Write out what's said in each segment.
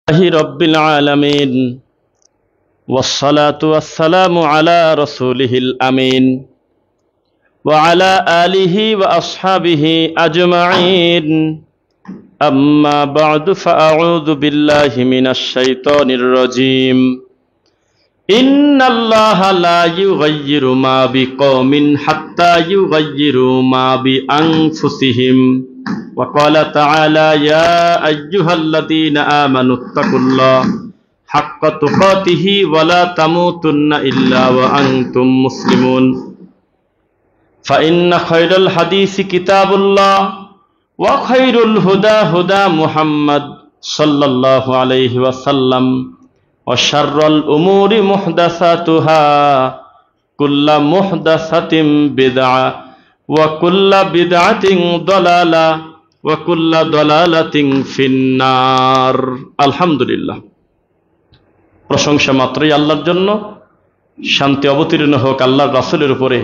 رب العالمين والصلاة والسلام على رسوله الأمين وعلى آله وأصحابه أجمعين أما بعد فأعوذ بالله من الشيطان الرجيم إن الله لا يغير ما بقوم حتى يغيروا ما بأنفسهم وقال تعالى يا أيها الذين آمنوا اتقوا الله حق تقاته ولا تموتن إلا وأنتم مسلمون فإن خير الحديث كتاب الله وخير الهدى هدى محمد صلى الله عليه وسلم وشر الأمور محدثاتها كل محدثة بدعة وكل بدعة ضلالة وكل ضلالة في النار الحمد لله প্রশংসা মাত্রই আল্লাহর জন্য শান্তি অবতীর্ণ হোক আল্লাহর রাসূলের উপরে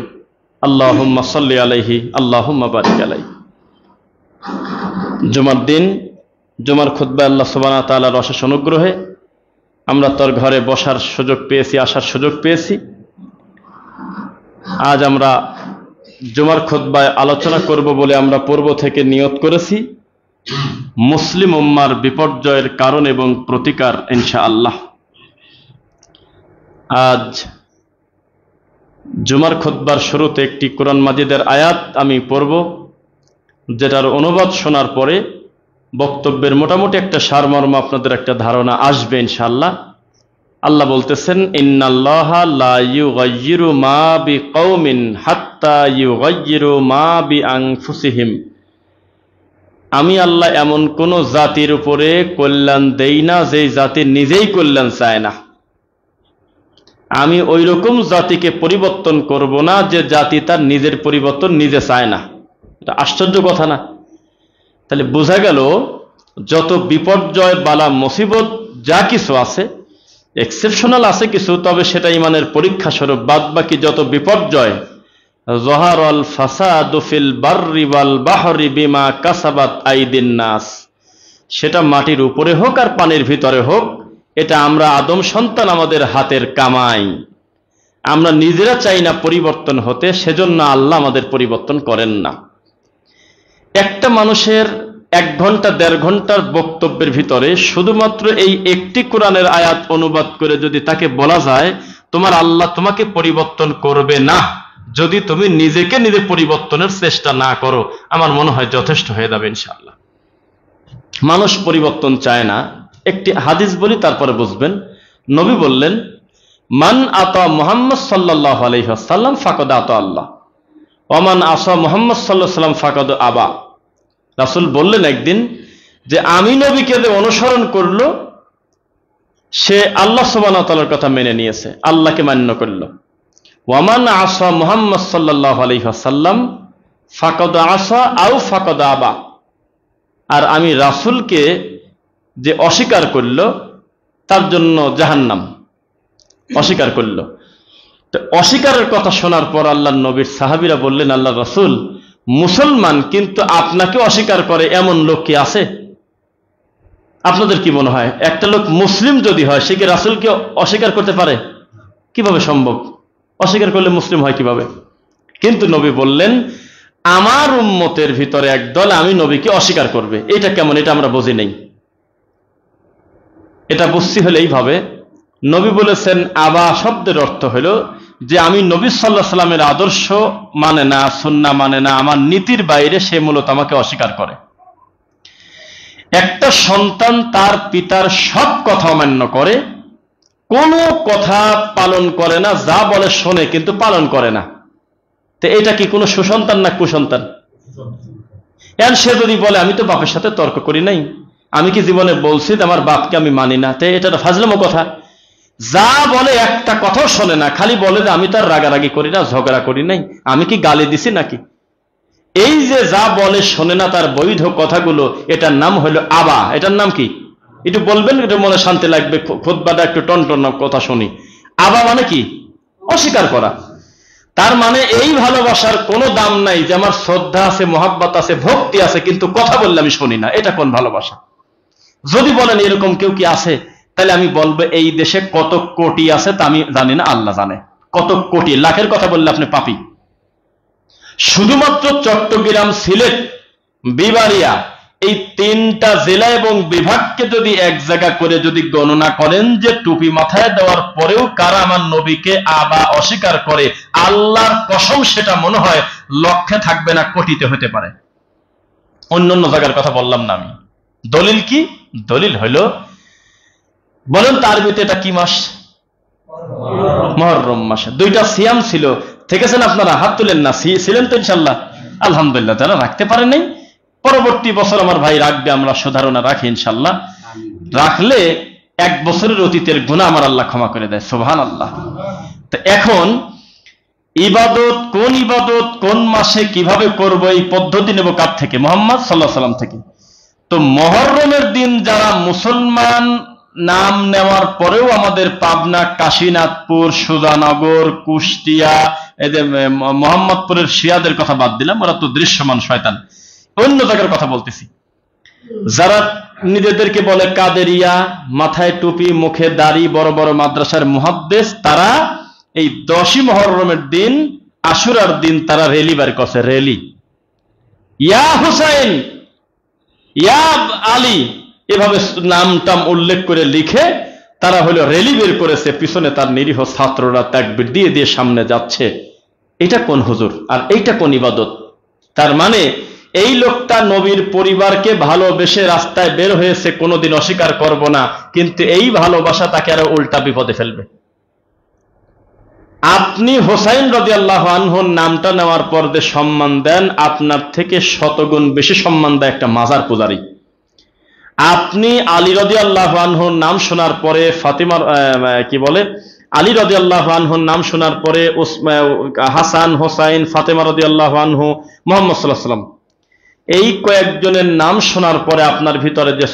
আল্লাহুম্মা সাল্লি আলাইহি আল্লাহুম্মা বারিক আলাইহি জুমার দিন জুমার খুতবা আল্লাহ সুবহানাহু ওয়া তাআলার অশেষ অনুগ্রহে আমরা তার ঘরে বসার সুযোগ পেয়েছি আসার সুযোগ পেয়েছি আজ আমরা জুমার খুতবায় আলোচনা করব বলে আমরা পূর্ব থেকে নিয়ত করেছি মুসলিম উম্মার বিপর্যয়ের কারণ এবং প্রতিকার ইনশাআল্লাহ আজ জুমার খুতবার শুরুতে একটি কোরআন মাজিদের আয়াত আমি পড়ব যেটার অনুবাদ শোনার পরে বক্তব্যের মোটামুটি একটা সারমর্ম আপনাদের একটা ধারণা আসবে ইনশাআল্লাহ আল্লাহ বলতেছেন ইন্নাল্লাহা লা ইউগাইয়িরু মা বিকাউমিন হাত্তা ইউগাইয়িরু মা বিআনফুসিহিম আমি আল্লাহ এমন কোন জাতির উপরে কল্যাণ দেই না যে জাতি নিজেই কল্যাণ চায় না আমি ওই রকম জাতিকে পরিবর্তন করব না যে জাতি তার নিজের পরিবর্তন নিজে চায় না এটা আশ্চর্য কথা না তাহলে বোঝা গেল যত বিপর্যয় বালা মুসিবত যা কিছু আছে এক্সেপশনাল আছে কিছু তবে সেটা ইমানের পরীক্ষা স্বরূপ বাদ বাকি যত বিপর্যয় যহারাল ফাসাদু ফিল বাররি ওয়াল বাহরি বিমা কাসাবাত আইদিন নাস সেটা মাটির উপরে হোক আর পানির ভিতরে হোক এটা আমরা আদম সন্তান আমাদের হাতের কামাই আমরা নিজেরা চাই না পরিবর্তন হতে সেজন্য আল্লাহ আমাদের পরিবর্তন করেন না একটা মানুষের 1 ঘন্টা 1.5 ঘন্টার বক্তব্যের ভিতরে শুধুমাত্র এই একটি কোরআনের আয়াত অনুবাদ করে যদি তাকে বলা যায় তোমার আল্লাহ তোমাকে পরিবর্তন করবে না যদি তুমি নিজেকে নিজে পরিবর্তনের চেষ্টা না করো আমার মনে হয় যথেষ্ট হয়ে যাবে ইনশাআল্লাহ মানুষ পরিবর্তন চায় না একটি হাদিস বলি তারপরে বুঝবেন নবী বললেন মান আতা মুহাম্মদ সাল্লাল্লাহু আলাইহি ওয়াসাল্লাম ফাকাদ আতা আল্লাহ ওয়া মান আসা মুহাম্মদ সাল্লাল্লাহু আলাইহি ওয়াসাল্লাম ফাকাদ আবা রাসূল বললেন একদিন যে আমি নবীকে যে অনুসরণ করলো সে আল্লাহ সুবহানাহু ওয়া তাআলার কথা মেনে নিয়েছে আল্লাহকে মান্য করলো ওয়া মান আসা মুহাম্মদ সাল্লাল্লাহু আলাইহি ওয়াসাল্লাম ফাকাদ আসা আও ফাকাদ আবা আর আমি রাসূলকে যে অস্বীকার করলো তার জন্য জাহান্নাম অস্বীকার করলো তো অস্বীকারের কথা শোনার পর আল্লাহর নবীর সাহাবীরা বললেন আল্লাহর রাসূল মুসলমান কিন্তু আপনাকে অস্বীকার করে এমন লোক কি আছে আপনাদের কি মনে হয় একটা লোক মুসলিম যদি হয় সে কি রাসূলকে অস্বীকার করতে পারে কিভাবে সম্ভব অস্বীকার করলে মুসলিম হয় কিভাবে কিন্তু নবী বললেন আমার উম্মতের ভিতরে একদল আমি নবীকে অস্বীকার করবে এটা কেমন এটা আমরা বুঝি নেই এটা বুঝছি হলে এইভাবে নবী বলেছেন আবা শব্দের অর্থ হলো যে আমি নবী সাল্লাল্লাহু আলাইহি সাল্লামের আদর্শ মানে না সুন্নাহ মানে না আমার নীতির বাইরে সে মূলত আমাকে অস্বীকার করে একটা সন্তান তার পিতার সব কথা অমান্য করে কোনো কথা পালন করে না যা বলে শোনে কিন্তু পালন করে না তো এটা কি কোনো সুসন্তান না কুসন্তান এর সে যদি বলে আমি তো বাপের সাথে তর্ক করি নাই আমি কি জীবনে বলছি আমার বাপকে আমি মানি না তো এটা ফাজলামো কথা যা বলে একটা কথাও শোনে না খালি বলে যে আমি তার রাগারাগি করি না ঝগড়া করি নাই আমি কি গালি দিছি নাকি এই যে যা বলে শোনে না তার বৈধ কথাগুলো এটার নাম হলো আবা এটার নাম কি একটু বলবেন এটা মনে শান্তি লাগবে খুতবাটা একটু টনটন কথা শুনি আবা মানে কি অস্বীকার করা তার মানে এই ভালোবাসার কোনো দাম নাই যে আমার শ্রদ্ধা আছে মহব্বত আছে ভক্তি আছে কিন্তু কথা বললে আমি শুনি না এটা কোন ভালোবাসা যদি বলেন এরকম কেউ কি আছে, তাহলে আমি বলবো এই দেশে কত কোটি আছে তা আমি জানি না, আল্লাহ জানে। কত কোটি, লাখের কথা বললে আপনি পাপী। শুধুমাত্র চট্টগ্রাম, সিলেট, বিবাড়িয়া এই 3টা জেলা এবং বিভাগকে যদি এক জায়গা করে যদি গণনা করেন যে টুপি মাথায় দেওয়ার পরেও কারা আমার নবীকে আবা অস্বীকার করে, আল্লাহর কসম সেটা মনে হয় লক্ষে থাকবে না, কোটিতে হতে পারে। অন্য জায়গার কথা বললাম না আমি। দলিল কি? দলিল হইল, বলেন তার ভিতরে এটা কি মাস? মুহররম মাসে 2টা সিয়াম ছিল, থেকেছেন আপনারা? হাত তুলেন না। ছিলেন তো ইনশাল্লাহ? আলহামদুলিল্লাহ। যারা রাখতে পারেন নাই, পরবর্তী বছর আমার ভাই রাখবে, আমরা সুধারণা রাখি ইনশাল্লাহ। রাখলে 1 বছরের অতীতের গুনাহ আমার আল্লাহ ক্ষমা করে দেয়। সুবহানাল্লাহ। তো এখন ইবাদত, কোন ইবাদত কোন মাসে কিভাবে করব, এই পদ্ধতি নেব কার থেকে? মুহাম্মদ সাল্লাল্লাহু আলাইহি ওয়াসাল্লাম থেকে। তো মুহররমের দিন যারা মুসলমান নাম নেওয়ার পরেও আমাদের পাবনা, কাশীনাথপুর, সুজানগর, কুষ্টিয়া, এদের মোহাম্মদপুরের শিয়াদের কথা বাদ দিলাম, ওরা তো দৃশ্যমান শয়তান, অন্য জায়গার কথা বলতেছি। যারা নিজেদেরকে বলে কাদেরিয়া, মাথায় টুপি, মুখে দাড়ি, বড় বড় মাদ্রাসার মুহাদ্দিস, তারা এই 10ই মুহররমের দিন, আশুরার দিন তারা র্যালি বের করছে। র্যালি, ইয়া হুসাইন, ইয়া আলী, এভাবে নামটাম উল্লেখ করে লিখে তারা হলো র্যালি বের করেছে। পিছনে তার নিরীহ ছাত্ররা তাকবীর দিয়ে দিয়ে সামনে যাচ্ছে। এটা কোন হুজুর আর এইটা কোন ইবাদত? তার মানে এই লোকটা নবীর পরিবারকে ভালোবেসে রাস্তায় বের হয়েছে, কোনোদিন অস্বীকার করব না, কিন্তু এই ভালোবাসা তাকে আরো উল্টা বিপদে ফেলবে। আপনি হোসাইন রাদিয়াল্লাহু আনহুর নামটা নেওয়ার পর যে সম্মান দেন, আপনার থেকে শতগুণ বেশি সম্মান দেয় একটা মাজার পূজারী। আপনি আলী রাদিয়াল্লাহু আনহুর নাম শোনার পরে, ফাতিমার কি বলে, আলী রাদিয়াল্লাহু আনহুর নাম শোনার পরে হাসান, হোসাইন, ফাতেমা রাদিয়াল্লাহু আনহু, মুহাম্মদ সাল্লাল্লাহু আলাইহি ওয়াসাল্লাম, এই কয়েকজনের নাম শোনার পরে আপনার ভিতরে যে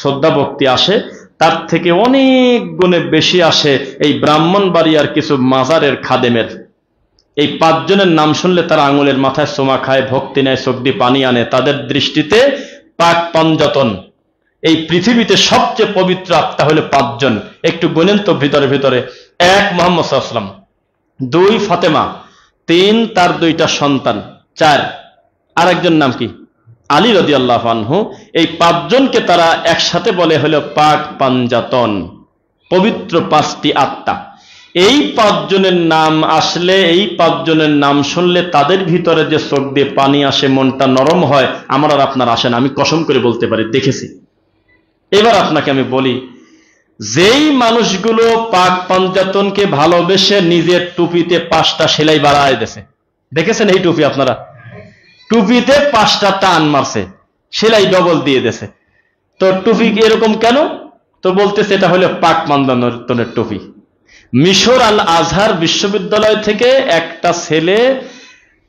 শ্রদ্ধা ভক্তি আসে, তার থেকে অনেক গুণে বেশি আসে এই ব্রাহ্মণবাড়িয়ার কিছু মাজারের খাদেমের। এই 5 জনের নাম শুনলে তারা আঙুলের মাথায় সোমা খায়, ভক্তি নেয়, চোখ দিয়ে পানি আনে। তাদের দৃষ্টিতে পাক পাঞ্জাতন, এই পৃথিবীতে সবচেয়ে পবিত্র আত্মা হলো 5 জন। একটু গুনেন তো ভিতরে ভিতরে। 1 মুহাম্মদ সাল্লাল্লাহু আলাইহি ওয়াসাল্লাম, 2 ফাতেমা, 3 তার 2টা সন্তান, 4 আরেকজন নাম কি? আলী রাদিয়াল্লাহু আনহু। এই 5 জনকে তারা একসাথে বলে হলো পাক পাঞ্জাতন, পবিত্র 5টি আত্মা। এই 5 জনের নাম আসলে, এই 5 জনের নাম শুনলে তাদের ভিতরে যে চোখ দিয়ে পানি আসে, মনটা নরম হয়, আমার আর আপনার আসে না। আমি কসম করে বলতে পারি, দেখেছি। এবার আপনাকে আমি বলি, যেই মানুষগুলো পাক পাঞ্জাতনকে ভালোবেসে নিজের টুপিতে 5টা সেলাই বাড়ায় দিয়েছে, দেখেছেন এই টুপি আপনারা? টুপিতে 5টা টান মারছে, সেলাই ডবল দিয়ে দিয়েছে। তো টুপি এরকম কেন? তো বলতেছে এটা হলো পাক পাঞ্জাতনের টুপি। মিশর আল আজহার বিশ্ববিদ্যালয় থেকে একটা ছেলে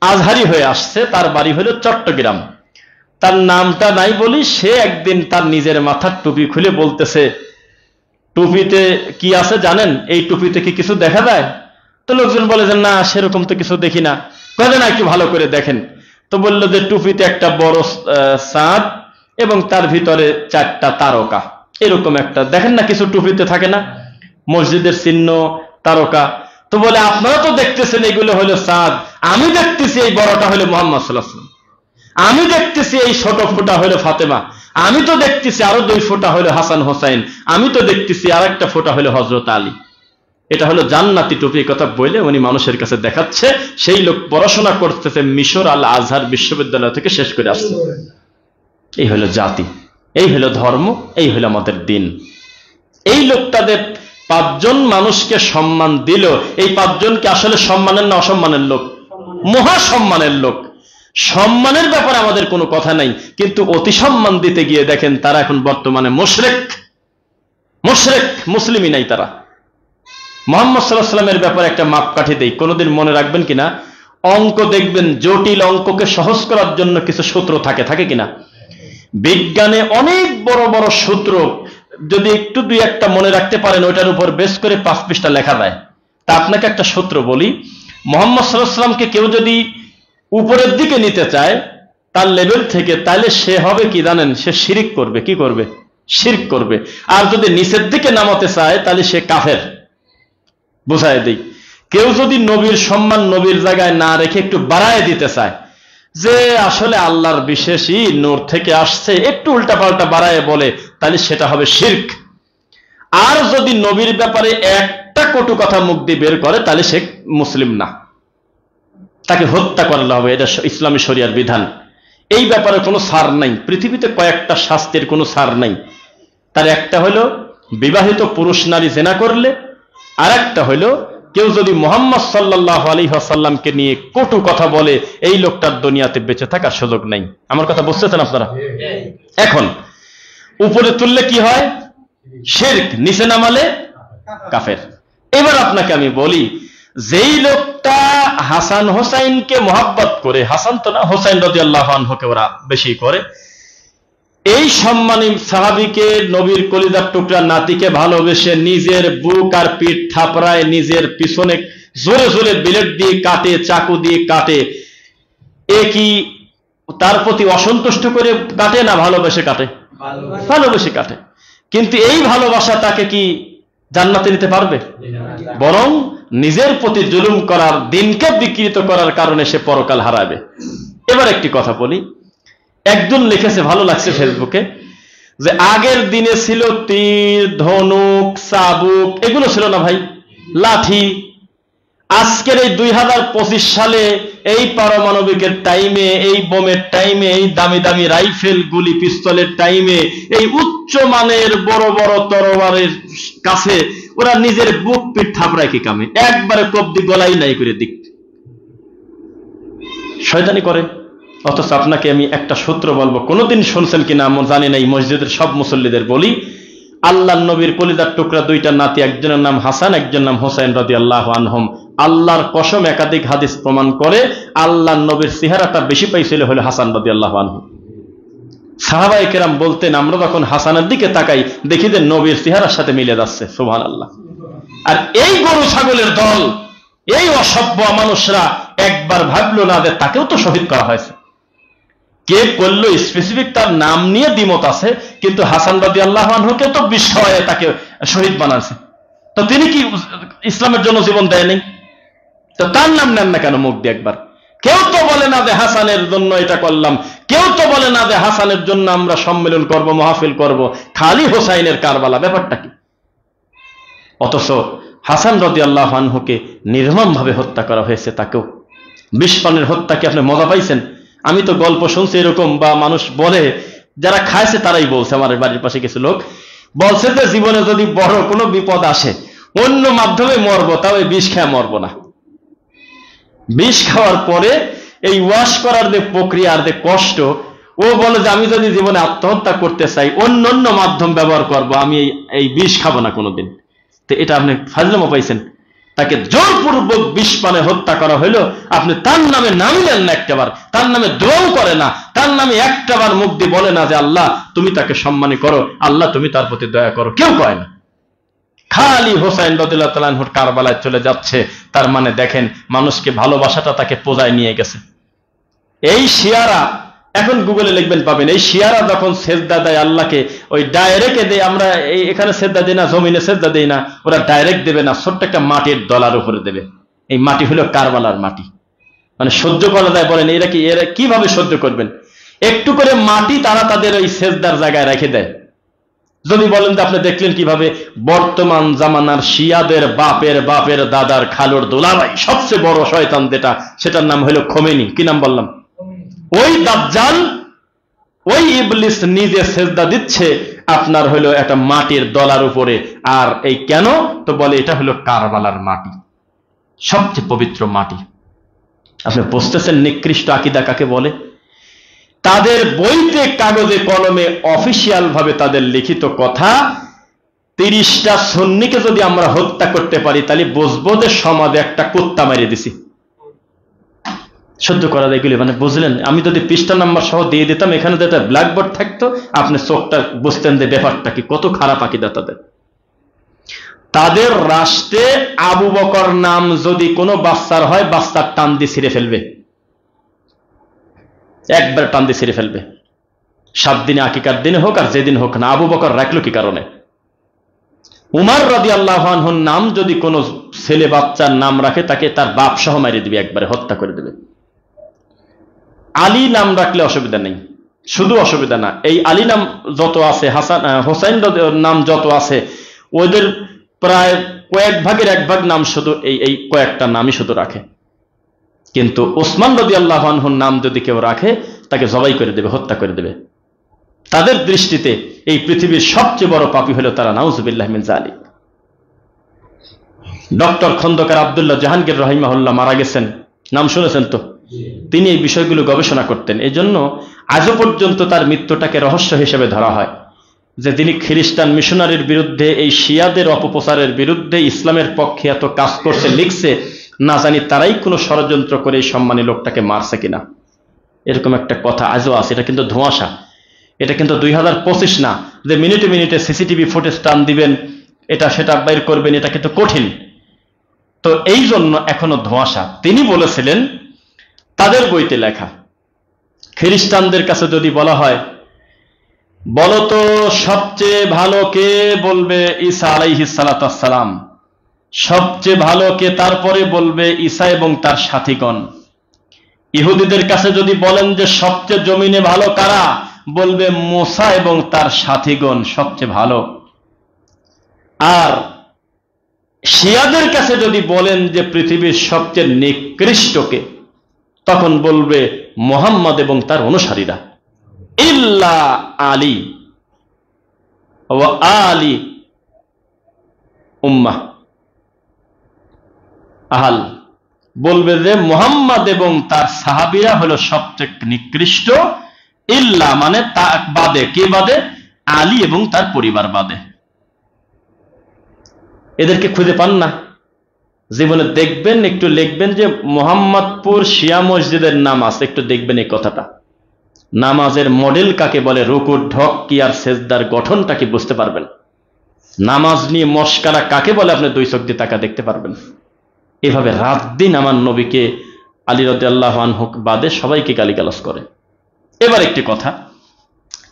আজহারি হয়ে আসছে, তার বাড়ি হলো চট্টগ্রাম। তার নামটা নাই বলি, সে একদিন তার নিজের মাথার টুপি খুলে বলতেছে, টুপিতে কি আছে জানেন? এই টুপিতে কি কিছু দেখা যায়? তো লোকজন বলে যে না, সেরকম তো কিছু দেখি না। কয়ে না, একটু ভালো করে দেখেন। তো বলল যে টুপিতে একটা বড় চাঁদ এবং তার ভিতরে 4টা তারকা, এরকম একটা দেখেন না, কিছু টুপিতে থাকে না, মসজিদের চিহ্ন, তারকা। তো বলে আপনারা তো দেখতেছেন এগুলো হলো চাঁদ, আমি দেখতেছি এই বড়টা হলো মুহাম্মদ সাল্লাল্লাহু আলাইহি ওয়াসাল্লাম, আমি দেখতেছি এই ছোট ফোঁটা হলো ফাতেমা, আমি তো দেখতেছি আরো 2 ফোঁটা হলো হাসান হোসাইন, আমি তো দেখতেছি আরেকটা ফোঁটা হলো হযরত আলী। এটা হলো জান্নাতি টুপি। কথা বলে উনি মানুষের কাছে দেখাচ্ছে, সেই লোক পড়াশোনা করতেছে মিশর আল আজহার বিশ্ববিদ্যালয় থেকে, শেষ করে আসছে। এই হলো জাতি, এই হলো ধর্ম, এই হলো আমাদের দিন। এই লোকটাদের 5 জন মানুষকে সম্মান দিল। এই 5 জনকে আসলে সম্মানের না অসম্মানের লোক? মহা সম্মানের লোক। সম্মানের ব্যাপারে আমাদের কোনো কথা নাই, কিন্তু অতি সম্মান দিতে গিয়ে দেখেন তারা এখন বর্তমানে মুশরিক, মুসলিমই নাই তারা। মুহাম্মদ সাল্লাল্লাহু আলাইহি ওয়াসাল্লামের ব্যাপারে একটা মাপকাঠি দেই, কোনোদিন মনে রাখবেন কিনা। অঙ্ক দেখবেন, জটিল অঙ্ককে সহজ করার জন্য কিছু সূত্র থাকে কিনা? বিজ্ঞানে অনেক বড় বড় সূত্র, যদি একটু 2-1টা মনে রাখতে পারেন, ওইটার উপর বেস করে 5 পৃষ্ঠা লেখা যায়। তা আপনাকে একটা সূত্র বলি, মুহাম্মদ সাল্লাল্লাহু আলাইহি ওয়াসাল্লামকে কেউ যদি উপরের দিকে নিতে চায় তার লেভেল থেকে, তাহলে সে হবে কি জানেন? সে শিরিক করবে। কি করবে? শিরক করবে। আর যদি নিচের দিকে নামাতে চায় তাহলে সে কাফের। বুঝায় দিই, কেউ যদি নবীর সম্মান নবীর জায়গায় না রেখে একটু বাড়ায় দিতে চায়, যে আসলে আল্লাহর বিশেষই নূর থেকে আসছে, একটু উল্টাপাল্টা বাড়ায় বলে, তাহলে সেটা হবে শিরক। আর যদি নবীর ব্যাপারে একটা কটু কথা মুখ দিয়ে বের করে, তাহলে সে মুসলিম না, তাকে হত্যা করা হবে। এটা ইসলামী শরিয়ার বিধান। এই ব্যাপারে কোনো ছাড় নাই। পৃথিবীতে কয়েকটা শাস্তির কোনো ছাড় নাই। তার একটা হলো বিবাহিত পুরুষ নারী জেনা করলে, আর একটা হলো কেউ যদি মুহাম্মদ সাল্লাল্লাহু আলাইহি ওয়াসাল্লামকে নিয়ে কটু কথা বলে, এই লোকটার দুনিয়াতে বেঁচে থাকার সুযোগ নাই। আমার কথা বুঝতেছেন আপনারা? এখন উপরে তুললে কি হয়? শিরক, নিচে নামালে কাফের। এবার আপনাকে আমি বলি, যেই লোকটা হাসান হোসাইনকে মহব্বত করে, হাসান তো না, হোসাইন রাদিয়াল্লাহু আনহুকে ওরা বেশি করে, এই সম্মানী সাহাবীকে, নবীর কলিজার টুকরা নাতিকে ভালোবেসে নিজের বুক আর পিঠ থাপড়ায়, নিজের পিছনে জোরে জোরে বিলেট দিয়ে কাটে, চাকু দিয়ে কাটে, এ কি তার প্রতি অসন্তুষ্ট করে কাটে না ভালোবেসে কাটে? ভালোবেসে কাটে। কিন্তু এই ভালোবাসা তাকে কি জান্নাতে নিতে পারবে? বরং নিজের প্রতি জুলুম করার, দিনকে বিকৃত করার কারণে সে পরকাল হারাবে। এবার একটি কথা বলি, একজন লিখেছে, ভালো লাগছে ফেসবুকে, যে আগের দিনে ছিল তীর, ধনুক, চাবুক, এগুলো ছিল না ভাই, লাঠি। আজকের এই 2025 সালে এই পারমাণবিকের টাইমে, এই বোমের টাইমে, এই দামি দামি রাইফেল, গুলি, পিস্তলের টাইমে, এই উচ্চ মানের বড় বড় তরবারের কাছে ওরা নিজের বুক পিঠ থাপড়ায় কি কামে? একবারে কবদি গলাই নাই করে দিক শয়তানি করে। অথচ আপনাকে আমি একটা সূত্র বলবো, কোনোদিন শুনছেন কিনা জানি না, এই মসজিদের সব মুসল্লিদের বলি, আল্লাহর নবীর কলিজার টুকরা দুইটা নাতি, একজনের নাম হাসান, একজনের নাম হোসেন রাদিয়াল্লাহু আনহুম। আল্লাহর কসম, একাধিক হাদিস প্রমাণ করে আল্লাহর নবীর চেহারাটা বেশি পাইছিল হলো হাসান রাদিয়াল্লাহু আনহু। সাহাবায়ে কেরাম বলতেন, আমরা যখন হাসানের দিকে তাকাই দেখি যে নবীর চেহারার সাথে মিলে যাচ্ছে। সুবহানাল্লাহ। আর এই গরু ছাগলের দল, এই অসভ্য মানুষরা একবার ভাবলো না যে তাকেও তো শহীদ করা হয়েছে। কে করলো স্পেসিফিক তার নাম নিয়ে দ্বিমত আছে, কিন্তু হাসান রাদিয়াল্লাহু আনহুকে তো বিস্ময়ে তাকে শহীদ বানাচ্ছে। তো তিনি কি ইসলামের জন্য জীবন দেয়নি? তো তার নাম নেন না কেন মুখ দিয়ে একবার? কেউ তো বলে না যে হাসানের জন্য এটা করলাম, কেউ তো বলে না যে হাসানের জন্য আমরা সম্মেলন করব, মাহফিল করব, খালি হোসাইনের কারবালা, ব্যাপারটা কি? অথচ হাসান রাদিয়াল্লাহু আনহুকে নির্মমভাবে হত্যা করা হয়েছে। তাকেও বিষপানের হত্যা কি আপনি মজা পাইছেন? আমি তো গল্প শুনছি এরকম, বা মানুষ বলে, যারা খাইছে তারাই বলছে, আমার বাড়ির পাশে কিছু লোক বলছে যে জীবনে যদি বড় কোনো বিপদ আসে অন্য মাধ্যমে মরবো, তাও এই বিষ খেয়ে মরবো না। বিষ খাওয়ার পরে এই ওয়াশ করার যে প্রক্রিয়া আর যে কষ্ট, ও বলে যে আমি যদি জীবনে আত্মহত্যা করতে চাই অন্য অন্য মাধ্যম ব্যবহার করব, আমি এই বিষ খাবো না কোনোদিন। তো এটা আপনি ফাজলামো পাইছেন? তাকে জোরপূর্বক বিষপানে হত্যা করা হইল, আপনি তার নামে নামিলেন না একটাবার, তার নামে দোয়াও করে না, তার নামে একটাবার মুখ দিয়ে বলে না যে আল্লাহ তুমি তাকে সম্মানী করো, আল্লাহ তুমি তার প্রতি দয়া করো, কেউ কয় না। খালি হোসাইন রাদিয়াল্লাহু তাআলা আনহুর কারবালায় চলে যাচ্ছে। তার মানে দেখেন, মানুষকে ভালোবাসাটা তাকে পূজায় নিয়ে গেছে। এই শিয়ারা, এখন গুগলে লিখবেন পাবেন, এই শিয়ারা যখন সেজদা দেয় আল্লাহকে, ওই ডাইরেক্ট দেয়, আমরা এখানে সেজদা দিই না, জমিনে সেজদা দেই না, ওরা ডাইরেক্ট দেবে না, ছোট্ট একটা মাটির দলার উপরে দেবে। এই মাটি হলো কারবালার মাটি। মানে সহ্য করা যায়? বলেন এরা কিভাবে সহ্য করবেন? একটু করে মাটি তারা তাদের ওই সেজদার জায়গায় রেখে দেয়। যদি বলেন যে আপনি দেখলেন কিভাবে? বর্তমান জামানার শিয়াদের বাপের বাপের দাদার খালুর দুলাভাই, সবচেয়ে বড় শয়তান যেটা, সেটার নাম হলো খোমেনি। কি নাম বললাম? ওই দাজ্জাল, ওই ইবলিস নিজে সেজদা দিচ্ছে আপনার হলো একটা মাটির দলার উপরে। আর এই কেন? তো বলে এটা হলো কারবালার মাটি, সবচেয়ে পবিত্র মাটি। আপনি বুঝতেছেন নিকৃষ্ট আকীদা কাকে বলে? তাদের বইতে, কাগজে কলমে, অফিসিয়াল ভাবে তাদের লিখিত কথা, 30টা সুন্নিকে যদি আমরা হত্যা করতে পারি তাহলে বুঝবো যে সমাজে একটা কুত্তা মেরে দিছি। সহ্য করা যায় এগুলি? মানে বুঝলেন? আমি যদি পৃষ্ঠা নাম্বার সহ দিয়ে দিতাম, এখানে যেটা ব্ল্যাকবোর্ড থাকতো, আপনি চোখটা বুঝতেন যে ব্যাপারটা কি, কত খারাপ আকীদা তাদের। তাদের রাষ্ট্রে আবু বকর নাম যদি কোনো বাচ্চার হয়, বাচ্চার টান দিয়ে ছিঁড়ে ফেলবে, একবার টান দিয়ে ছিঁড়ে ফেলবে। 7 দিনে আকিকার দিনে হোক আর যেদিন হোক না। আবু বকর রাখলো কি কারণে? উমর রাদিয়াল্লাহু আনহুর নাম যদি কোনো ছেলে বাচ্চার নাম রাখে তাকে তার বাপ সহ মারিয়ে দিবে, একবারে হত্যা করে দেবে। আলী নাম রাখলে অসুবিধা নেই, শুধু অসুবিধা না, এই আলী নাম যত আছে, হাসান হোসাইন নাম যত আছে, ওদের প্রায় কয়েক ভাগের 1 ভাগ নাম শুধু এই কয়েকটা নামই শুধু রাখে। কিন্তু ওসমান রাদিয়াল্লাহু আনহুর নাম যদি কেউ রাখে তাকে জবাই করে দেবে, হত্যা করে দেবে। তাদের দৃষ্টিতে এই পৃথিবীর সবচেয়ে বড় পাপী হলো তারা, নাউজুবিল্লাহ মিন যালিক। ডক্টর খন্দকার আব্দুল্লাহ জাহাঙ্গীর রাহিমাহুল্লাহ মারা গেছেন, নাম শুনেছেন তো? তিনি এই বিষয়গুলো গবেষণা করতেন। এই জন্য আজও পর্যন্ত তার মৃত্যুটাকে রহস্য হিসেবে ধরা হয়, যে তিনি খ্রিস্টান মিশনারির বিরুদ্ধে, এই শিয়াদের অপপ্রচারের বিরুদ্ধে ইসলামের পক্ষে এত কাজ করছে, লিখছে, না জানি তারাই কোনো ষড়যন্ত্র করে এই সম্মানী লোকটাকে মারছে কিনা। এরকম একটা কথা আজও আছে। এটা কিন্তু ধোঁয়াশা, এটা কিন্তু 2025 না যে মিনিটে মিনিটে সিসিটিভি ফুটেজ টান দিবেন, এটা সেটা বের করবেন, এটা কিন্তু কঠিন। তো এই জন্য এখনো ধোঁয়াশা। তিনি বলেছিলেন, তাদের বইতে লেখা, খ্রিস্টানদের কাছে যদি বলা হয় বলতো সবচেয়ে ভালো কে, বলবে ঈসা আলাইহিস সালাতু ওয়াস সালাম। সবচেয়ে ভালো কে, তারপরে বলবে ঈসা এবং তার সাথীগণ। ইহুদিদের কাছে যদি বলেন যে সবচেয়ে জমিনে ভালো কারা, বলবে মুসা এবং তার সাথীগণ সবচেয়ে ভালো। আর শিয়াদের কাছে যদি বলেন যে পৃথিবীর সবচেয়ে নিকৃষ্টকে, তখন বলবে মুহাম্মদ এবং তার অনুসারীরা। ইল্লা আলী ওয়া আলী উম্মাহ আহাল, বলবে যে মুহাম্মদ এবং তার সাহাবীরা হলো সবচেয়ে নিকৃষ্ট। ইল্লা মানে তা বাদে, কে বাদে? আলী এবং তার পরিবার বাদে। এদেরকে খুঁজে পান না? জীবনে দেখবেন, একটু লিখবেন যে মোহাম্মদপুর শিয়া মসজিদের নামাজ, একটু দেখবেন এই কথাটা। নামাজের মডেল কাকে বলে, রুকুর ঢক কি আর সেজদার গঠনটা কি বুঝতে পারবেন। নামাজ নিয়ে মস্কারা কাকে বলে আপনি 2 চোখ দিয়ে তাকা দেখতে পারবেন। এভাবে রাত দিন আমার নবীকে, আলী রাদিয়াল্লাহু আনহু বাদে সবাইকে গালিগালাজ করে। এবার একটি কথা,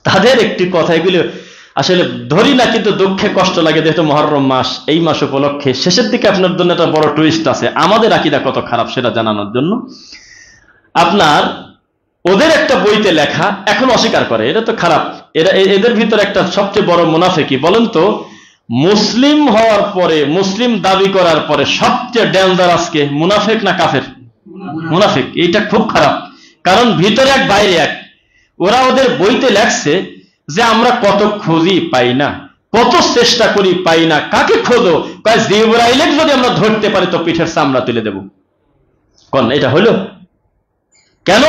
তাদের একটি কথা, এগুলো আসলে ধরি না, কিন্তু দুঃখে কষ্ট লাগে, যেহেতু মুহররম মাস, এই মাস উপলক্ষে শেষের দিকে আপনার জন্য একটা বড় টুইস্ট আছে, আমাদের আকীদা কত খারাপ সেটা জানানোর জন্য। আপনার ওদের একটা বইতে লেখা, এখন অস্বীকার করে, এটা তো খারাপ। এদের ভিতরে একটা সবচেয়ে বড় মুনাফিকি, বলেন তো, মুসলিম হওয়ার পরে, মুসলিম দাবি করার পরে সবচেয়ে ডেঞ্জারাস কে, মুনাফিক না কাফের? মুনাফিক। এইটা খুব খারাপ, কারণ ভিতরে এক বাইরে এক। ওরা ওদের বইতে লেখছে যে আমরা কত খুঁজি পাই না, কত চেষ্টা করি পাই না। কাকে খোঁজো? কয় জিবরাইলের যদি আমরা ধরতে পারি তো পিঠের চামড়া তুলে দেব। কোন এটা হলো? কেন?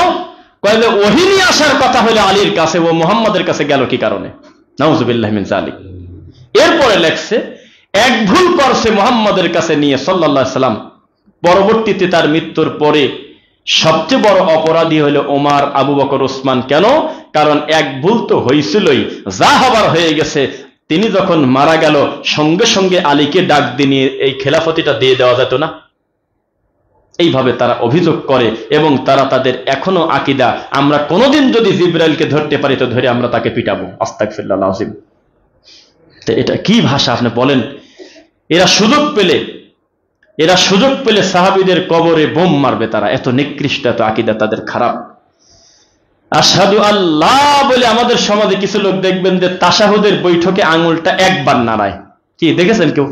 কয় যে ওহী নিয়ে আসার কথা হলো আলীর কাছে, ও মুহাম্মাদের কাছে গেল কি কারণে? নাউজুবিল্লাহ মিন যালিক। এরপরে লেখছে এক ভুল করছে মুহাম্মাদের কাছে নিয়ে সাল্লাল্লাহু আলাইহি সাল্লাম, পরবর্তীতে তার মৃত্যুর পরে সবচেয়ে বড় অপরাধী হলো ওমর, আবু বকর, ওসমান। কেন? কারণ এক ভুল তো হয়েছিলই, যা হবার হয়ে গেছে। তিনি যখন মারা গেল, সঙ্গে সঙ্গে আলীকে ডাক দিয়ে এই খেলাফতিটা দিয়ে দেওয়া যেত না? এইভাবে তারা অভিযোগ করে, এবং তারা তাদের এখনো আকীদা, আমরা কোনোদিন যদি জিবরাইলকে ধরতে পারি তো ধরে আমরা তাকে পিটাবো। আস্তাগফিরুল্লাহ আযীম। তো এটা কি ভাষা আপনি বলেন? এরা সুযোগ পেলে সাহাবীদের কবরে বোম মারবে তারা, এত নিকৃষ্ট, এত আকীদা তাদের খারাপ। আশহাদু আল্লাহ বলে আমাদের সমাজে কিছু লোক দেখবেন যে তাশাহুদের বৈঠকে আঙুলটা একবার নাড়ায়। কি দেখেছেন কেউ?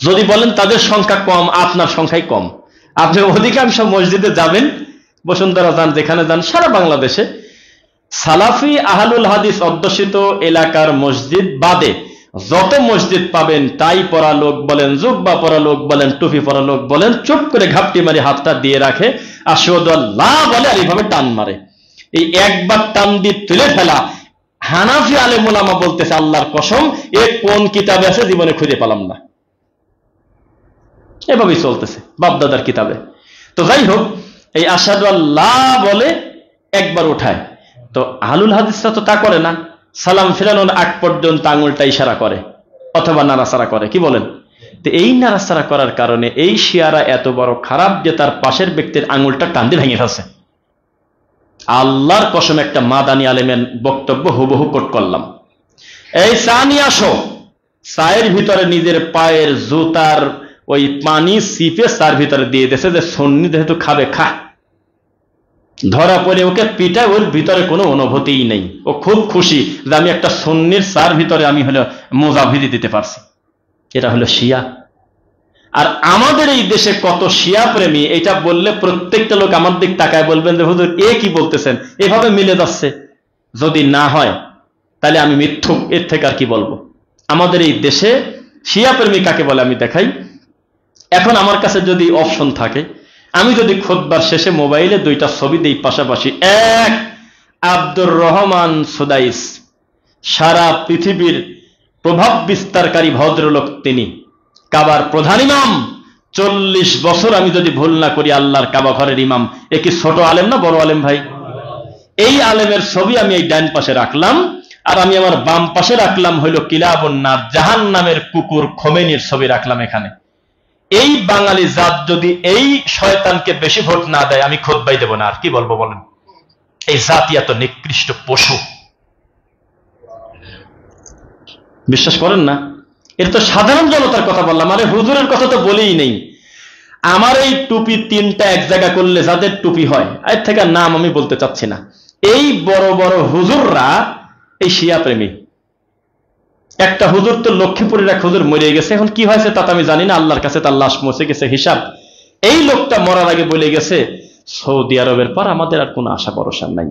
যদি বলেন তাদের সংখ্যা কম, আপনার সংখ্যাই কম। আপনি অধিকাংশ মসজিদে যাবেন, বসুন্ধরা যান, যেখানে যান, সারা বাংলাদেশে সালাফি আহলুল হাদিস অধ্যুষিত এলাকার মসজিদ বাদে যত মসজিদ পাবেন, টাই পরা লোক বলেন, জুব্বা পরা লোক বলেন, টুপি পরা লোক বলেন, চুপ করে ঘাপটি মারি হাতটা দিয়ে রাখে, আশহাদু আল্লাহ বলে, আর এইভাবে টান মারে। এই একবার টান দিয়ে তুলে ফেলা। হানাফি আলেম ওলামা বলতেছে আল্লাহর কসম, এ কোন কিতাবে আছে জীবনে খুঁজে পেলাম না। এভাবেই চলতেছে বাপদাদার কিতাবে। তো যাই হোক, এই আশহাদু আল্লাহ বলে একবার উঠায়। তো আহলুল হাদিসরা তো তা করে না, সালাম ফিরানোর আগ পর্যন্ত আঙুলটা ইশারা করে অথবা নাড়াচাড়া করে। কি বলেন? তো এই নাড়াচাড়া করার কারণে এই শিয়ারা এত বড় খারাপ যে তার পাশের ব্যক্তির আঙুলটা টান দিয়ে ভেঙে ফেলছে। আল্লাহর কসম একটা মাদানী আলেমের বক্তব্য হুবহু কোট করলাম। এই চা নিয়ে আসো, চায়ের ভিতরে নিজের পায়ের জুতার ওই পানি সিপে চার ভিতরে দিয়ে দিয়েছে যে সুন্নি যেহেতু খাবে খা। ধরা পড়ে ওকে পিটায়, ওর ভিতরে কোনো অনুভূতিই নেই। ও খুব খুশি যে আমি একটা সুন্নির চার ভিতরে আমি হলো মুজাহিদি দিতে পারছি। এটা হলো শিয়া। আর আমাদের এই দেশে কত শিয়া প্রেমী, এটা বললে প্রত্যেকটা লোক আমার দিক তাকায় বলবেন যে হুজুর এ কি বলতেছেন, এভাবে মিলে যাচ্ছে। যদি না হয় তাহলে আমি মিথ্যুক, এর থেকে আর কি বলবো। আমাদের এই দেশে শিয়া প্রেমী কাকে বলে আমি দেখাই। এখন আমার কাছে যদি অপশন থাকে, আমি যদি খুতবার শেষে মোবাইলে দুইটা ছবি দিই পাশাপাশি, এক আব্দুর রহমান সুদাইস, সারা পৃথিবীর প্রভাব বিস্তারকারী ভদ্রলোক, তিনি কাবার প্রধান ইমাম, 40 বছর আমি যদি ভুল না করি আল্লাহর কাবা ঘরের ইমাম। এ কি ছোট আলেম না বড় আলেম ভাই? এই আলেমের ছবি আমি এই ডান পাশে রাখলাম, আর আমি আমার বাম পাশে রাখলাম হইল কিলাবুন নার, জাহান্নামের কুকুর খোমেনির ছবি রাখলাম এখানে। এই বাঙালি জাত যদি এই শয়তানকে বেশি ভোট না দেয়, আমি খুতবাই দেব না। আর কি বলবো বলেন? এই জাতি এত নিকৃষ্ট পশু, বিশ্বাস করেন না? এর তো সাধারণ জনতার কথা বললাম, আরে হুজুরের কথা তো বলেই নেই। আমার এই টুপি তিনটা এক জায়গা করলে যাদের টুপি হয়, এর থেকে নাম আমি বলতে চাচ্ছি না, এই বড় বড় হুজুররা এই শিয়া প্রেমী। একটা হুজুর তো লক্ষ্মীপুরের এক হুজুর মরে গেছে, এখন কি হয়েছে তা আমি জানি না, আল্লাহর কাছে তার লাশ পৌঁছে গেছে হিসাব। এই লোকটা মরার আগে বলে গেছে সৌদি আরবের পর আমাদের আর কোনো আশা ভরসা নাই।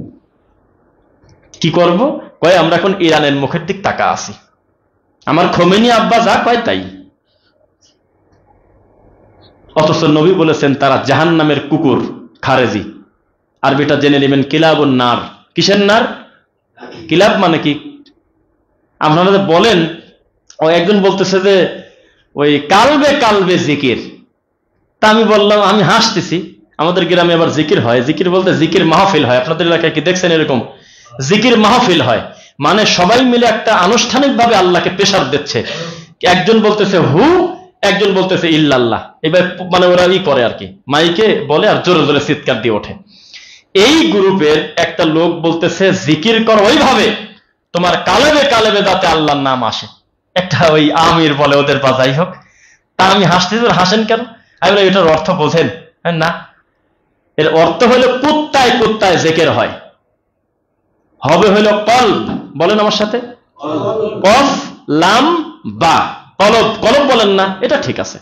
কি করব? কয় আমরা এখন ইরানের মুখের দিক তাকা আছি। আমার খোমেনি আব্বা যা কয় তাই। অথচ নবী বলেছেন তারা জাহান্নামের কুকুর, খারেজি। আরবিটা জেনে নেবেন, কিলাবুন নার। কিসের নার? কিলাব মানে কি? আপনারা বলেন, ও একজন বলতেছে যে ওই কালবে কালবে জিকির। তা আমি বললাম, আমি হাসতেছি, আমাদের গ্রামে আবার জিকির হয়। জিকির বলতে জিকির মাহফিল হয়। আপনাদের এলাকায় কি দেখছেন এরকম? জিকির মাহফিল হয় মানে সবাই মিলে একটা আনুষ্ঠানিকভাবে আল্লাহকে প্রেসার দিচ্ছে। একজন বলতেছে হু, একজন বলতেছে ইল্লাল্লাহ। এবার মানে ওরা ই করে আর কি, মাইকে বলে আর জোরে জোরে চিৎকার দিয়ে ওঠে। এই গ্রুপের একটা লোক বলতেছে জিকির কর ওইভাবে তোমার কালেবে কালেবে যাতে আল্লাহর নাম আসে। একটা ওই আমির বলে ওদের বাজাই হোক। তা আমি হাসতেছি, হাসেন কেন? আমি বলি এটার অর্থ বোঝেন না? এর অর্থ হলো কুত্তায় কুত্তায় জিকির হয়, হবে হইল কলব। বলেন আমার সাথে, কফ লাম বা, কলব। কলব বলেন না, এটা ঠিক আছে।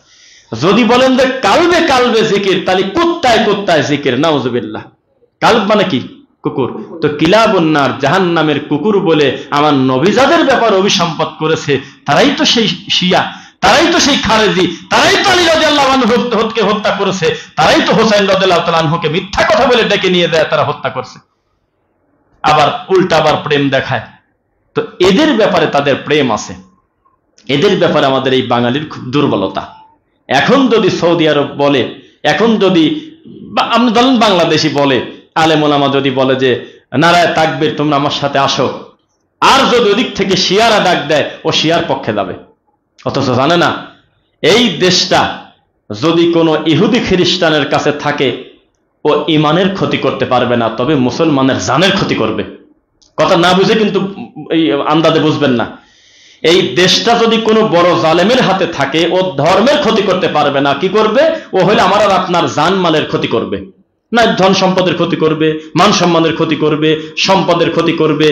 যদি বলেন যে কালবে কালবে জিকির, তাহলে কুত্তায় কুত্তায় জিকির, নাউজুবিল্লাহ। কালব মানে কি? কুকুর। তো কিলাবুন নার, জাহান্নামের কুকুর বলে আমার নবী যাদের ব্যাপার অভিসম্পাদ করেছে, তারাই তো সেই শিয়া, তারাই তো সেই খারেজি, তারাই তো আলী রাদিয়াল্লাহু আনহুকে হত্যা করেছে, তারাই তো হোসেন রাদিয়াল্লাহু তাআলা আনহুকে মিথ্যা কথা বলে ডেকে নিয়ে যায়, তারা হত্যা করছে। আবার উল্টা আবার প্রেম দেখায়। তো এদের ব্যাপারে তাদের প্রেম আছে, এদের ব্যাপারে আমাদের এই বাঙালির খুব দুর্বলতা। এখন যদি সৌদি আরব বলে, এখন যদি আপনি ধরেন বাংলাদেশি বলে, আলেম ওলামা যদি বলে যে নারায়ে তাকবীর, তোমরা আমার সাথে আসো, আর যদি ওদিক থেকে শিয়ারা ডাক দেয়, ও শিয়ার পক্ষে যাবে। অথচ জানে না এই দেশটা যদি কোনো ইহুদি খ্রিস্টানের কাছে থাকে, ও ইমানের ক্ষতি করতে পারবে না, তবে মুসলমানের জানের ক্ষতি করবে। কথা না বুঝে কিন্তু এই আন্দাজে বুঝবেন না। এই দেশটা যদি কোনো বড় জালেমের হাতে থাকে, ও ধর্মের ক্ষতি করতে পারবে না। কি করবে? ও হইলে আমার আর আপনার জান মালের ক্ষতি করবে না, ধন সম্পদের ক্ষতি করবে, মান সম্মানের ক্ষতি করবে, সম্পদের ক্ষতি করবে।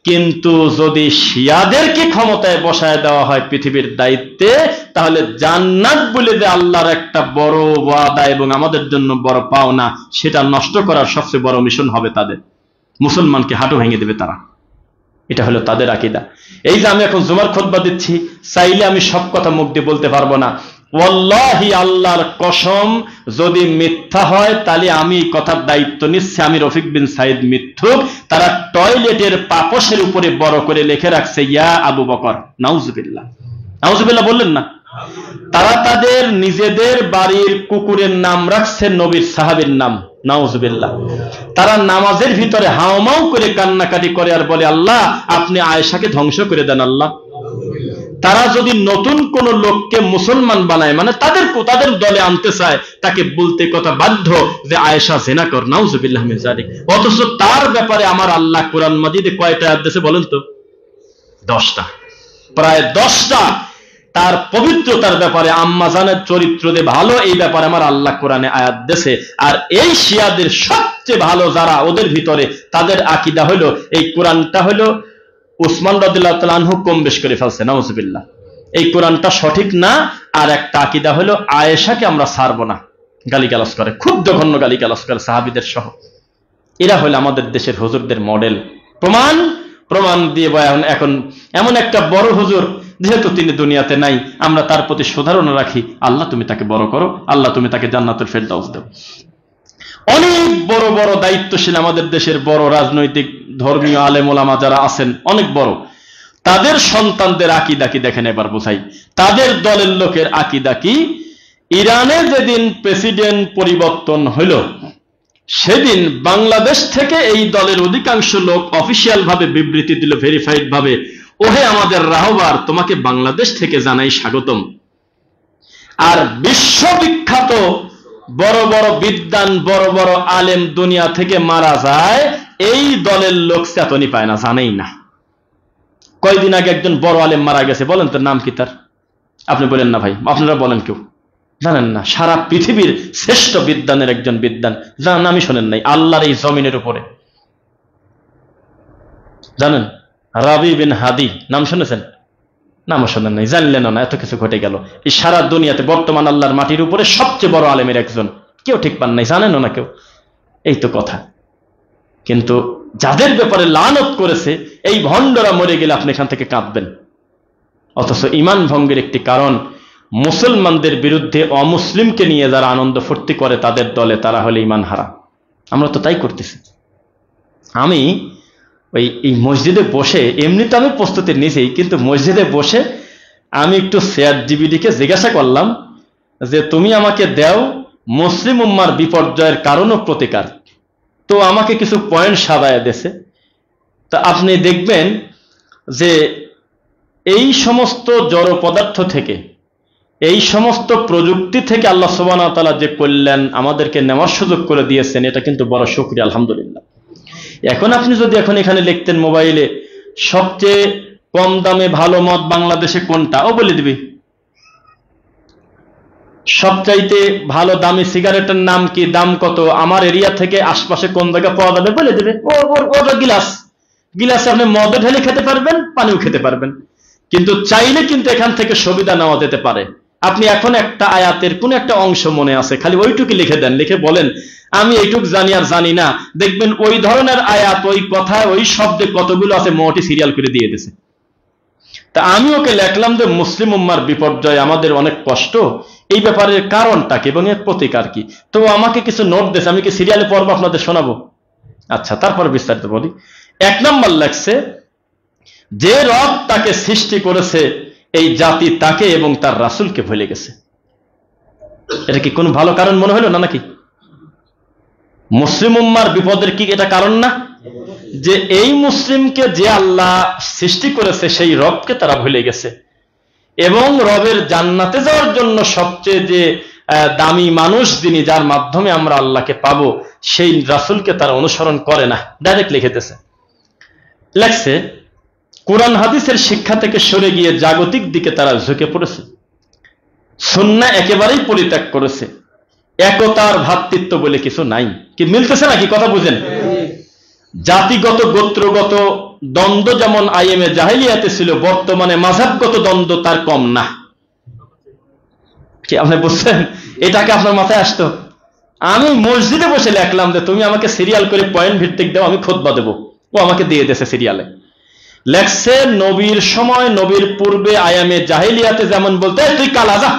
কিন্তু যদি শিয়াদেরকে ক্ষমতায় বসায় দেওয়া হয় পৃথিবীর দায়িত্বে, তাহলে জান্নাত বলে যে আল্লাহর একটা বড় ওয়াদা এবং আমাদের জন্য বড় পাওনা, সেটা নষ্ট করার সবচেয়ে বড় মিশন হবে তাদের। মুসলমানকে হাঁটু ভেঙে দেবে তারা। এটা হলো তাদের আকীদা। এই যে আমি এখন জুমার খুতবা দিচ্ছি, চাইলে আমি সব কথা মুখ দিয়ে বলতে পারবো না। ওয়াল্লাহি, আল্লাহর কসম, যদি মিথ্যা হয় তাহলে আমি কথার দায়িত্ব নিচ্ছি। আমি রফিক বিন সাইদ মিথ্যুক। তারা টয়লেটের পাপোশের উপরে বড় করে লিখে রাখছে ইয়া আবু বকর। নাউজুবিল্লাহ, নাউজুবিল্লাহ বললেন না? তারা তাদের নিজেদের বাড়ির কুকুরের নাম রাখছে নবীর সাহাবীর নাম। নাউজুবিল্লাহ। তারা নামাজের ভিতরে হাওমাও করে কান্নাকাটি করে আর বলে আল্লাহ আপনি আয়েশাকে ধ্বংস করে দেন আল্লাহ। তারা যদি নতুন কোন লোককে মুসলমান বানায়, মানে তাদের দলে আনতে চায়, তাকে বলতে কথা বাধ্য যে আয়েশা জিনা কর, নাউজুবিল্লাহ মিন যালিক। অথচ তার ব্যাপারে আমার আল্লাহ কোরআন মাজিদে কয়টা আয়াত দিয়েছে বলেন তো? 10টা, প্রায় 10টা। তার পবিত্রতার ব্যাপারে, আম্মা জানের চরিত্র যে ভালো, এই ব্যাপারে আমার আল্লাহ কোরআনে আয়াত দিয়েছে। আর এই শিয়াদের সবচেয়ে ভালো যারা ওদের ভিতরে, তাদের আকীদা হলো এই কোরআনটা হলো উসমান রাদিয়াল্লাহু তাআলা আনহু কম বেশ করে ফেলছে, নাউজুবিল্লাহ। এই কোরআনটা সঠিক না। আর একটা আকীদা হলো আয়েশাকে আমরা ছাড়বো না, গালিগালাজ করে, খুব জঘন্য গালিগালাজ করে সাহাবীদের সহ। এরা হলো আমাদের দেশের হুজুরদের মডেল। প্রমাণ দিয়ে বয়ান। এখন এমন একটা বড় হুজুর, যেহেতু তিনি দুনিয়াতে নাই, আমরা তার প্রতি সুধারণা রাখি, আল্লাহ তুমি তাকে বড় করো, আল্লাহ তুমি তাকে জান্নাতুল ফেরদাউস দাও। অনেক বড় বড় দায়িত্বশীল আমাদের দেশের বড় রাজনৈতিক ধর্মীয় আলেম ওলামা যারা আছেন, অনেক বড়, তাদের সন্তানদের আকীদা কি দেখেন, এবার বোঝাই। তাদের দলের লোকের আকীদা কি? ইরানে যেদিন প্রেসিডেন্ট পরিবর্তন হইল, সেদিন বাংলাদেশ থেকে এই দলের অধিকাংশ লোক অফিসিয়াল ভাবে বিবৃতি দিল, ভেরিফাইড ভাবে, ওহে আমাদের রাহবার, তোমাকে বাংলাদেশ থেকে জানাই স্বাগতম। আর বিশ্ববিখ্যাত বড় বড় বিদ্বান, বড় বড় আলেম দুনিয়া থেকে মারা যায়, এই দলের লোক চেতনই পায় না, জানেই না। কয়দিন আগে একজন বড় আলেম মারা গেছে, বলেন তার নাম কি? তার আপনি বলেন না ভাই, আপনারা বলেন, কেউ জানেন না? সারা পৃথিবীর শ্রেষ্ঠ বিদ্বানের একজন বিদ্বান, যার নামই শোনেন নাই, আল্লাহর এই জমিনের উপরে, জানেন? রাবি বিন হাদি, নাম শুনেছেন? নামও শোনেন নাই, জানলেন না, এত কিছু ঘটে গেল। এই সারা দুনিয়াতে বর্তমান আল্লাহর মাটির উপরে সবচেয়ে বড় আলেমের একজন, কেউ ঠিক পান নাই, জানেন না কেউ। এই তো কথা। কিন্তু যাদের ব্যাপারে লানত করেছে, এই ভণ্ডরা মরে গেলে আপনি এখান থেকে কাঁদবেন। অথচ ঈমান ভঙ্গের একটি কারণ, মুসলমানদের বিরুদ্ধে অমুসলিমকে নিয়ে যারা আনন্দ ফুর্তি করে তাদের দলে, তারা হলে ঈমান হারা। আমরা তো তাই করতেছি। আমি এই মসজিদে বসে, এমনি তো আমি প্রস্তুতি নিয়েছি, কিন্তু মসজিদে বসে আমি একটু ChatGPT-কে জিজ্ঞাসা করলাম যে তুমি আমাকে দাও মুসলিম উম্মার বিপর্যয়ের কারণ ও প্রতিকার। তো আমাকে কিছু পয়েন্ট সাজায় দিয়েছে। তা আপনি দেখবেন যে এই সমস্ত জড় পদার্থ থেকে, এই সমস্ত প্রযুক্তি থেকে আল্লাহ সুবহানাহু ওয়া তাআলা যে কল্যাণ আমাদেরকে নেওয়ার সুযোগ করে দিয়েছেন, এটা কিন্তু বড় শুকরিয়া, আলহামদুলিল্লাহ। এখন আপনি যদি এখন এখানে লিখতেন মোবাইলে, সবচেয়ে কম দামে ভালো মদ বাংলাদেশে কোনটা, ও বলে দিবি। সবচাইতে ভালো দামি সিগারেটের নাম কি, দাম কত, আমার এরিয়া থেকে আশপাশে কোন জায়গায় পাওয়া যাবে বলে দেবে। ওটা গিলাসে আপনি মদও ঢেলে খেতে পারবেন, পানিও খেতে পারবেন। কিন্তু চাইলে কিন্তু এখান থেকে সুবিধা নেওয়া যেতে পারে। আপনি এখন একটা আয়াতের কোন একটা অংশ মনে আছে, খালি ওইটুকু লিখে দেন, লিখে বলেন আমি এইটুক জানি আর জানি না। দেখবেন ওই ধরনের আয়াত, ওই কথায়, ওই শব্দে কতগুলো আছে, মোটি সিরিয়াল করে দিয়ে দিয়েছে। তা আমি ওকে লেখলাম যে মুসলিম উম্মার বিপর্যয়, আমাদের অনেক কষ্ট, এই ব্যাপারের কারণটা কি এবং এর প্রতিকার কি। তো আমাকে কিছু নোট দিয়েছে, আমি কি সিরিয়ালে পড়বো, আপনাদের শোনাবো? আচ্ছা, তারপর বিস্তারিত বলি। 1 নম্বর লেখছে, যে রব তাকে সৃষ্টি করেছে, এই জাতি তাকে এবং তার রাসূলকে ভুলে গেছে। এটা কি কোনো ভালো কারণ মনে হলো না নাকি? মুসলিম উম্মার বিপদের কি এটা কারণ না? যে এই মুসলিমকে যে আল্লাহ সৃষ্টি করেছে, সেই রবকে তারা ভুলে গেছে, এবং রবের জান্নাতে যাওয়ার জন্য সবচেয়ে যে দামি মানুষ যিনি, যার মাধ্যমে আমরা আল্লাহকে পাবো, সেই রাসূলকে তারা অনুসরণ করে না। ডাইরেক্ট লিখেতেছে, লেখছে কোরআন হাদিসের শিক্ষা থেকে সরে গিয়ে জাগতিক দিকে তারা ঝুঁকে পড়েছে, সুন্নাহ একেবারেই পরিত্যাগ করেছে, একতার ভ্রাতৃত্ব বলে কিছু নাই। কি মিলতেছে নাকি? কথা বুঝেন। জাতিগত গোত্রগত দ্বন্দ্ব যেমন আইএমএ জাহেলিয়াতে ছিল, বর্তমানে মাযহাবগত দ্বন্দ্ব তার কম না। কি আপনি বুঝছেন? এটাকে আপনার মাথায় আসতো? আমি মসজিদে বসে লেখলাম যে তুমি আমাকে সিরিয়াল করে পয়েন্ট ভিত্তিক দাও, আমি খুতবা দেবো। ও আমাকে দিয়ে দিয়েছে সিরিয়ালে। লেখছে নবীর সময়, নবীর পূর্বে আইএমএ জাহেলিয়াতে যেমন বলতে, তুই কালা যা,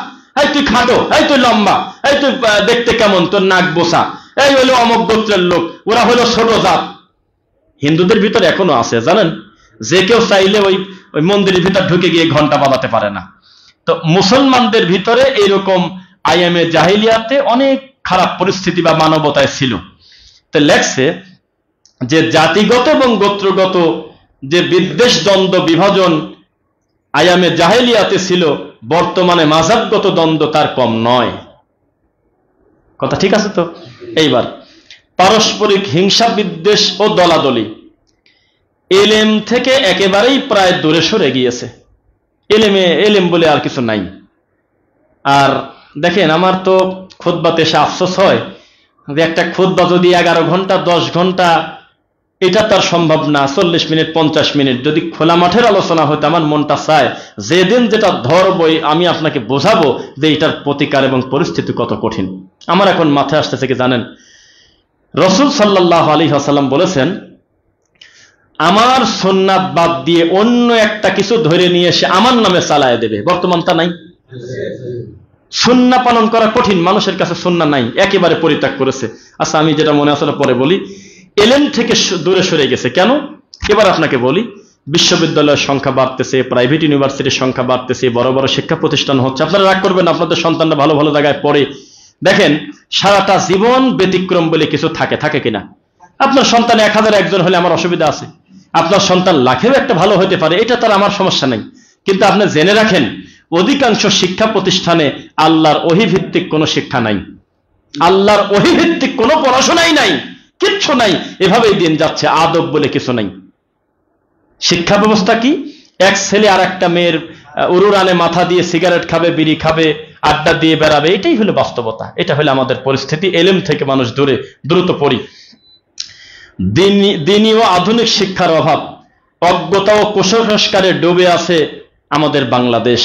এই তুই খাটো, এই তুই লম্বা, এই তুই দেখতে কেমন, তোর নাক বোসা, এই হলো অমক গোত্রের লোক, ওরা হলো ছোট জাত। হিন্দুদের ভিতরে এখনো আছে, জানেন? যে কেউ চাইলে ওই মন্দিরের ভিতর ঢুকে গিয়ে ঘন্টা বাজাতে পারে না। তো মুসলমানদের ভিতরে এইরকম আইএমএ জাহেলিয়াতে অনেক খারাপ পরিস্থিতি বা মানবতায় ছিল। তো লেখছে যে জাতিগত এবং গোত্রগত যে বিদ্বেষ, দ্বন্দ্ব, বিভাজন আয়ামে জাহেলিয়াতে ছিল, বর্তমানে মাযহাবগত দ্বন্দ্ব তার কম নয়। কথা ঠিক আছে তো? এইবার পারস্পরিক হিংসা, বিদ্বেষ ও দলাদলি এলেম থেকে একেবারেই প্রায় দূরে সরে গিয়েছে। এলেম বলে আর কিছু নাই। আর দেখেন, আমার তো খুতবাতে এসে আফসোস হয় যে একটা খুতবা যদি 11 ঘন্টা 10 ঘন্টা, এটা তার সম্ভব না। 40 মিনিট 50 মিনিট যদি খোলা মাঠের আলোচনা হতো, আমার মনটা চায় যেদিন যেটা ধরবই আমি আপনাকে বোঝাবো যে এটার প্রতিকার এবং পরিস্থিতি কত কঠিন। আমার এখন মাথায় আসতেছে কি জানেন, রাসূল সাল্লাল্লাহু আলাইহি ওয়াসাল্লাম বলেছেন, আমার সুন্নাত বাদ দিয়ে অন্য একটা কিছু ধরে নিয়ে এসে আমার নামে চালায় দেবে। বর্তমান তা নাই। সুন্নাহ পালন করা কঠিন, মানুষের কাছে সুন্নাহ নাই, একেবারে পরিত্যাগ করেছে। আচ্ছা, আমি যেটা মনে আসলে পরে বলি, এলেম থেকে দূরে সরে গেছে কেন? এবার আপনাকে বলি, বিশ্ববিদ্যালয়ের সংখ্যা বাড়তেছে, প্রাইভেট ইউনিভার্সিটির সংখ্যা বাড়তেছে, বড় বড় শিক্ষা প্রতিষ্ঠান হচ্ছে। আপনারা রাগ করবেন, আপনাদের সন্তানরা ভালো ভালো জায়গায় পড়ে। দেখেন, সারাটা জীবন ব্যতিক্রম বলে কিছু থাকে কিনা? আপনার সন্তান 1000 একজন হলে আমার অসুবিধা আছে, আপনার সন্তান লাখেও একটা ভালো হতে পারে, এটা তার আমার সমস্যা নেই। কিন্তু আপনি জেনে রাখেন, অধিকাংশ শিক্ষা প্রতিষ্ঠানে আল্লাহর ওহী ভিত্তিক কোনো শিক্ষা নাই, আল্লাহর ওহী ভিত্তিক কোনো পড়াশোনাই নাই, কিচ্ছু নাই। এভাবেই দিন যাচ্ছে, আদব বলে কিছু নাই। শিক্ষা ব্যবস্থা কি? এক ছেলে আর একটা মেয়ের উরুরানে মাথা দিয়ে সিগারেট খাবে, বিড়ি খাবে, আড্ডা দিয়ে বেড়াবে, এটাই হলো বাস্তবতা। এটা হলো আমাদের পরিস্থিতি। এলেম থেকে মানুষ দ্রুত পড়ি। দিনী ও আধুনিক শিক্ষার অভাব, অজ্ঞতা ও কুসংস্কারে ডুবে আছে আমাদের বাংলাদেশ।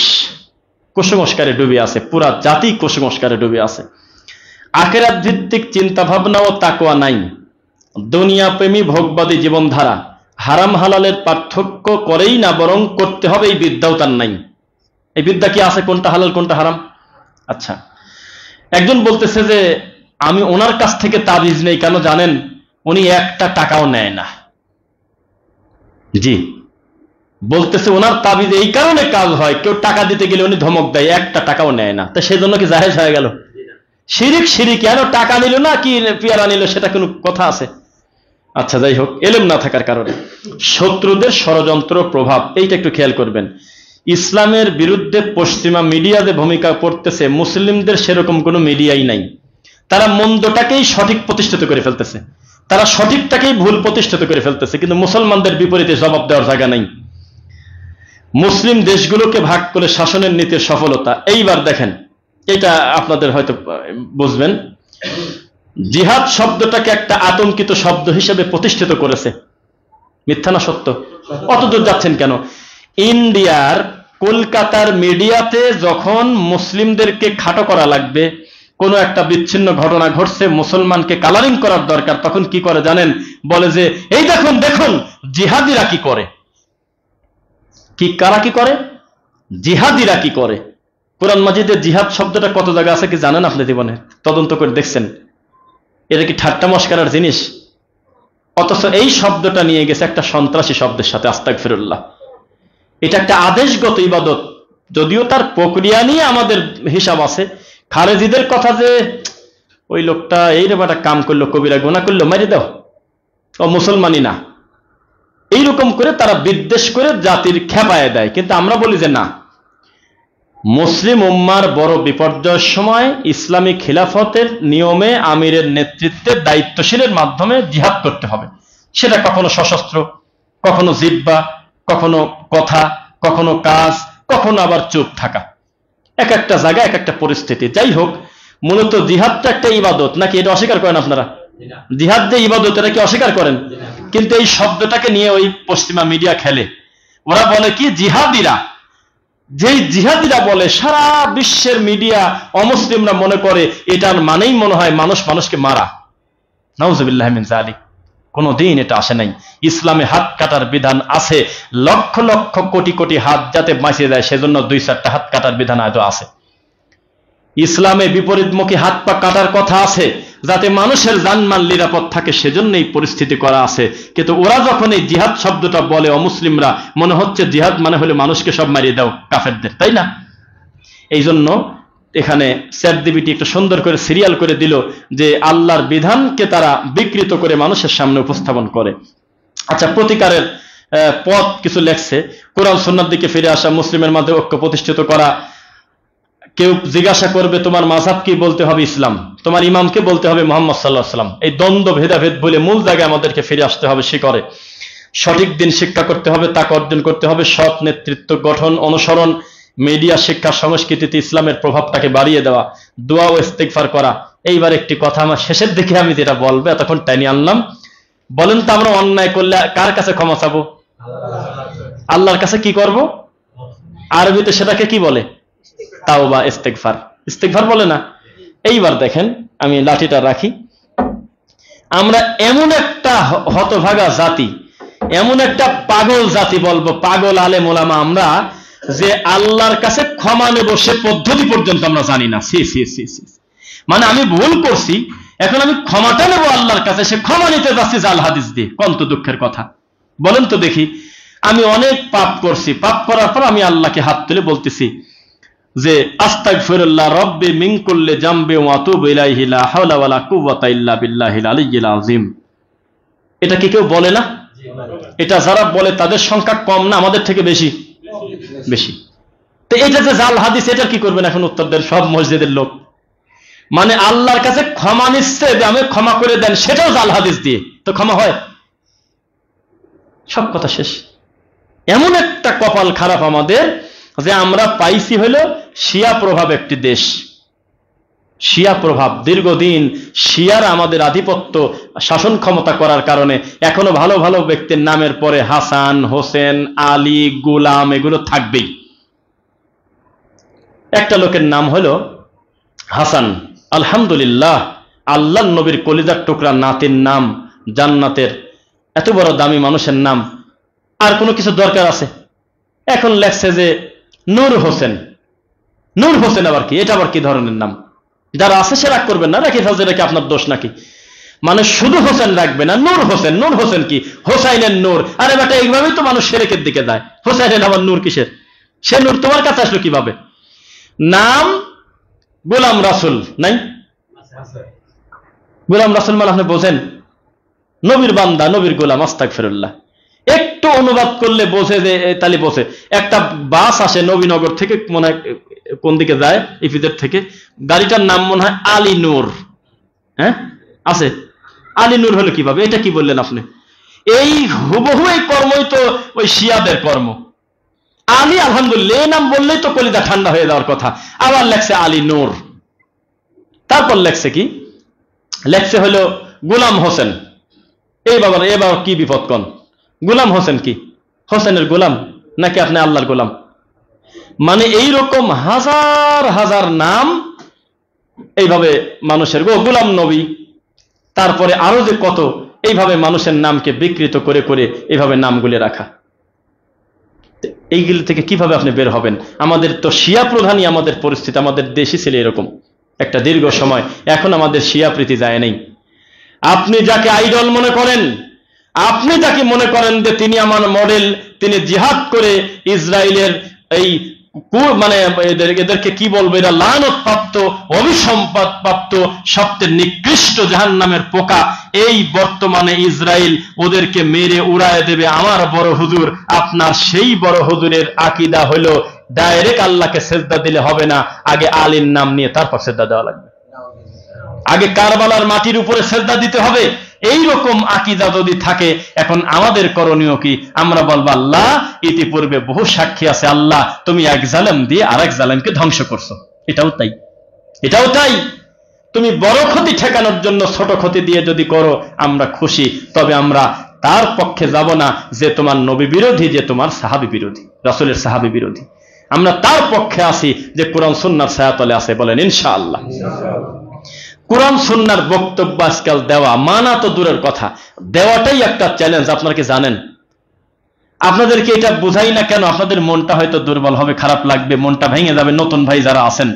কুসংস্কারে ডুবে আছে, পুরা জাতি কুসংস্কারে ডুবে আছে। আখিরাত ভিত্তিক চিন্তা ভাবনা ও তাকওয়া নাই। দুনিয়া প্রেমী ভোগবাদী জীবনধারা, হারাম হালালের পার্থক্য করেই না, বরং করতে হবে এই বিদ্যাও তার নাই। এই বিদ্যা কি আছে, কোনটা হালাল কোনটা হারাম? আচ্ছা, একজন বলতেছে যে আমি ওনার কাছ থেকে তাবিজ নেই, কেন জানেন? উনি একটা টাকাও নেয় না। জি, বলতেছে ওনার তাবিজ এই কারণে কাজ হয়, কেউ টাকা দিতে গেলে উনি ধমক দেয়, একটা টাকাও নেয় না। তো সেই জন্য কি জায়েজ হয়ে গেল? শিরিক। কেন টাকা নিল না কি পেয়ারা নিল, সেটা কোনো কথা আছে? আচ্ছা, যাই হোক, এলেম না থাকার কারণে শত্রুদের ষড়যন্ত্র প্রভাব, এইটা একটু খেয়াল করবেন। ইসলামের বিরুদ্ধে পশ্চিমা মিডিয়া যে ভূমিকা করতেছে, মুসলিমদের সেরকম কোনো মিডিয়াই নাই। তারা মন্দটাকেই সঠিক প্রতিষ্ঠিত করে ফেলতেছে, তারা সঠিকটাকেই ভুল প্রতিষ্ঠিত করে ফেলতেছে, কিন্তু মুসলমানদের বিপরীতে জবাব দেওয়ার জায়গা নাই। মুসলিম দেশগুলোকে ভাগ করে শাসনের নীতির সফলতা। এইবার দেখেন, এটা আপনাদের হয়তো বুঝবেন, জিহাদ শব্দটাকে একটা আতঙ্কিত শব্দ হিসেবে প্রতিষ্ঠিত করেছে। মিথ্যা না সত্য? অতদূর যাচ্ছেন কেন? ইন্ডিয়ার কলকাতার মিডিয়াতে যখন মুসলিমদেরকে খাটো করা লাগবে, কোনো একটা বিচ্ছিন্ন ঘটনা ঘটছে, মুসলমানকে কালারিং করার দরকার, তখন কি করে জানেন? বলে যে এই দেখুন জিহাদিরা কি করে। কারা কি করে? জিহাদিরা কি করে। কোরআন মাজিদে জিহাদ শব্দটা কত জায়গা আছে কি জানেন? আপনি জীবনে তদন্ত করে দেখছেন? এটা কি ঠাট্টা মশকারার জিনিস? অথচ এই শব্দটা নিয়ে গেছে একটা সন্ত্রাসী শব্দের সাথে, আস্তাগফিরুল্লাহ। এটা একটা আদেশগত ইবাদত, যদিও তার প্রক্রিয়া নিয়ে আমাদের হিসাব আছে। খারেজিদের কথা যে ওই লোকটা এই একটা কাম করলো, কবিরা গুনাহ করলো, মারি দাও, ও মুসলমানই না, এইরকম করে তারা বিদ্বেষ করে জাতির খেপায় দেয়। কিন্তু আমরা বলি যে না, মুসলিম উম্মার বড় বিপর্যয়ের সময় ইসলামী খিলাফতের নিয়মে আমিরের নেতৃত্বে দায়িত্বশীলের মাধ্যমে জিহাদ করতে হবে। সেটা কখনো সশস্ত্র, কখনো জিহ্বা, কখনো কথা, কখনো কাজ, কখনো আবার চুপ থাকা। এক একটা জায়গা এক একটা পরিস্থিতি। যাই হোক, মূলত জিহাদটা একটা ইবাদত, নাকি এটা অস্বীকার করেন আপনারা? জিহাদ যে ইবাদত, এটা কি অস্বীকার করেন? কিন্তু এই শব্দটাকে নিয়ে ওই পশ্চিমা মিডিয়া খেলে। ওরা বলে কি, জিহাদিরা, যেই জিহাদিরা বলে, সারা বিশ্বের মিডিয়া অমুসলিমরা মনে করে এটার মানেই মনে হয় মানুষকে মারা। নাউজুবিল্লাহ মিন যালিক। কোনদিন এটা আসে নাই। ইসলামে হাত কাটার বিধান আছে, লক্ষ লক্ষ কোটি কোটি হাত যাতে বাঁচিয়ে যায়, সেজন্য 2-4টা হাত কাটার বিধান হয়তো আছে। ইসলামে বিপরীতমুখী হাত পা কাটার কথা আছে, যাতে মানুষের জানমাল নিরাপদ থাকে, সেজন্য এই পরিস্থিতি করা আছে। কিন্তু ওরা যখন এই জিহাদ শব্দটা বলে, অমুসলিমরা, মনে হচ্ছে জিহাদ মানে হলে মানুষকে সব মারিয়ে দাও, কাফেরদের, তাই না? এই জন্য এখানে চ্যাটজিপিটি একটু সুন্দর করে সিরিয়াল করে দিল যে আল্লাহর বিধানকে তারা বিকৃত করে মানুষের সামনে উপস্থাপন করে। আচ্ছা, প্রতিকারের পথ কিছু লেখছে, কোরআন সুন্নাহর দিকে ফিরে আসা, মুসলিমের মাঝে ঐক্য প্রতিষ্ঠিত করা। কেউ জিজ্ঞাসা করবে তোমার মাযহাব কি, বলতে হবে ইসলাম, তোমার ইমামকে বলতে হবে মুহাম্মদ সাল্লাল্লাহু আলাইহি ওয়াসাল্লাম। এই দ্বন্দ্ব ভেদাভেদ বলে মূল জায়গায় আমাদেরকে ফিরে আসতে হবে। শিকরে সঠিক দিন শিক্ষা করতে হবে, তাকে অর্জন করতে হবে, সৎ নেতৃত্ব গঠন অনুসরণ, মিডিয়া শিক্ষা সংস্কৃতিতে ইসলামের প্রভাবটাকে বাড়িয়ে দেওয়া, দোয়া ও ইস্তিগফার করা। এইবার একটি কথা আমার শেষের দিকে আমি যেটা বলবো, এতক্ষণ টাইনি আনলাম। বলেন তো আমরা অন্যায় করলে কার কাছে ক্ষমা চাবো? আল্লাহর কাছে। কি করব? আরবিতে সেটাকে কি বলে? তাওবা, ইস্তিগফার। ইস্তিগফার বলে না? এইবার দেখেন, আমি লাঠিটা রাখি। আমরা এমন একটা হতভাগা জাতি, এমন একটা পাগল জাতি বলবো, পাগল আলেম ওলামা আমরা, যে আল্লাহর কাছে ক্ষমা নেব সে পদ্ধতি পর্যন্ত আমরা জানি না। সি সি সি সি, মানে আমি ভুল করছি, এখন আমি ক্ষমাটা নেব আল্লাহর কাছে, সে ক্ষমা নিতে যাচ্ছি জাল হাদিস দিয়ে। কত দুঃখের কথা বলেন তো দেখি। আমি অনেক পাপ করছি, পাপ করার পর আমি আল্লাহকে হাত তুলে বলতেছি যে আস্তাগফিরুল্লাহ রব্বি মিন কুল্লি জামবি ওয়া আতুবু ইলাইহি লা হাওলা ওয়ালা কুওয়াতা ইল্লা বিল্লাহিল আলিয়্যিল আযীম। এটা কি কেউ বলে না? এটা যারা বলে তাদের সংখ্যা কম না আমাদের থেকে বেশি? বেশি। তো এটা যে জাল হাদিস, এটা কি করবেন এখন? উত্তর দেন সব মসজিদের লোক। মানে আল্লাহর কাছে ক্ষমা নিচ্ছে যে আমি ক্ষমা করে দেন, সেটাও জাল হাদিস দিয়ে। তো ক্ষমা হয়? সব কথা শেষ। এমন একটা কপাল খারাপ আমাদের যে আমরা পাইছি হলো শিয়া প্রভাব একটি দেশ, শিয়া প্রভাব। দীর্ঘদিন শিয়ার আমাদের আধিপত্য শাসন ক্ষমতা করার কারণে এখনো ভালো ভালো ব্যক্তির নামের পরে হাসান, হোসেন, আলী, গোলাম এগুলো থাকবেই। একটা লোকের নাম হলো হাসান। আলহামদুলিল্লাহ, আল্লাহ নবীর কলিজার টুকরা নাতির নাম, জান্নাতের এত বড় দামি মানুষের নাম, আর কোনো কিছু দরকার আছে? এখন লেখছে যে নূর হোসেন। নূর হোসেন আবার কি? এটা আবার কি ধরনের নাম? যারা আছে সে রাগ করবেন না, রেখে ফেলছে, এটা কি আপনার দোষ নাকি? মানে শুধু হোসেন রাখবে না, নূর হোসেন। নূর হোসেন কি? হোসাইনের নূর। আরে বেটা, এইভাবেই তো মানুষ শিরকের দিকে যায়। হোসাইনের আবার নূর কিসের? সে নূর তোমার কাছে আসলো কিভাবে? নাম গোলাম রাসূল নাই? গোলাম রাসূল মানে আপনি বোঝেন? নবীর বান্দা, নবীর গোলাম। আস্তাগফিরুল্লাহ। একটু অনুবাদ করলে বোঝে যে তালি বোঝে। একটা বাস আসে নবীনগর থেকে, মনে হয় কোন দিকে যায়, ইপিজেড থেকে। গাড়িটার নাম মনে হয় আলী নূর। হ্যাঁ আছে। আলী নূর হলো কিভাবে? এটা কি বললেন আপনি? এই হুবহু এই কর্মই তো ওই শিয়াদের কর্ম। আলী, আলহামদুলিল্লাহ, এই নাম বললেই তো কলিজা ঠান্ডা হয়ে যাওয়ার কথা। আবার লেখছে আলী নূর। তারপর লেখছে কি? লেখছে হলো গোলাম হোসেন। এই বাবার এবার কি বিপদ কোন? গোলাম হোসেন কি? হোসেনের গোলাম নাকি আপনি আল্লাহর গোলাম? মানে এইরকম হাজার হাজার নাম এইভাবে মানুষের, গোলাম নবী, তারপরে আরো যে কত, এইভাবে মানুষের নামকে বিকৃত করে করে এইভাবে নামগুলি রাখা। এইগুলি থেকে কিভাবে আপনি বের হবেন? আমাদের তো শিয়া প্রধানই আমাদের পরিস্থিতি, আমাদের দেশই ছিল এরকম একটা দীর্ঘ সময়। এখন আমাদের শিয়া প্রীতি যায় নেই। আপনি যাকে আইডল মনে করেন, আপনি যাকে মনে করেন যে তিনি আমার মডেল, তিনি জিহাদ করে ইসরায়েলের এই মানে এদেরকে কি বলবো, এরা লানত প্রাপ্ত, অভিসম্পাদ প্রাপ্ত, সবচেয়ে নিকৃষ্ট জাহান্নামের পোকা, এই বর্তমানে ইসরায়েল ওদেরকে মেরে উড়ায় দেবে আমার বড় হুজুর। আপনার সেই বড় হুজুরের আকীদা হলো ডাইরেক্ট আল্লাহকে সেজদা দিলে হবে না, আগে আলীর নাম নিয়ে তারপর সেজদা দেওয়া লাগবে। আগে কারবালার মাটির উপরে সেজদা দিতে হবে। এইরকম আকীদা যদি থাকে, এখন আমাদের করণীয় কি? আমরা বলবো আল্লাহ ইতিপূর্বে বহু সাক্ষী আছে, আল্লাহ তুমি এক জালেম দিয়ে আরেক জালেমকে ধ্বংস করছো। এটাও তাই, এটাও তাই। তুমি বড় ক্ষতি ঠেকানোর জন্য ছোট ক্ষতি দিয়ে যদি করো আমরা খুশি, তবে আমরা তার পক্ষে যাব না যে তোমার নবী বিরোধী, যে তোমার সাহাবী বিরোধী, রাসূলের সাহাবী বিরোধী। আমরা তার পক্ষে আছি যে কোরআন সুন্নাহর ছায়াতলে আছে। বলেন ইনশাআল্লাহ। কোরআন সুন্নাহর বক্তব্য আজকাল দেওয়া, মানা তো দূরের কথা, দেওয়াটাই একটা চ্যালেঞ্জ। আপনারা কি জানেন? আপনাদেরকে এটা বুঝাই না কেন? আপনাদের মনটা হয়তো দুর্বল হবে, খারাপ লাগবে, মনটা ভেঙে যাবে। নতুন ভাই যারা আছেন,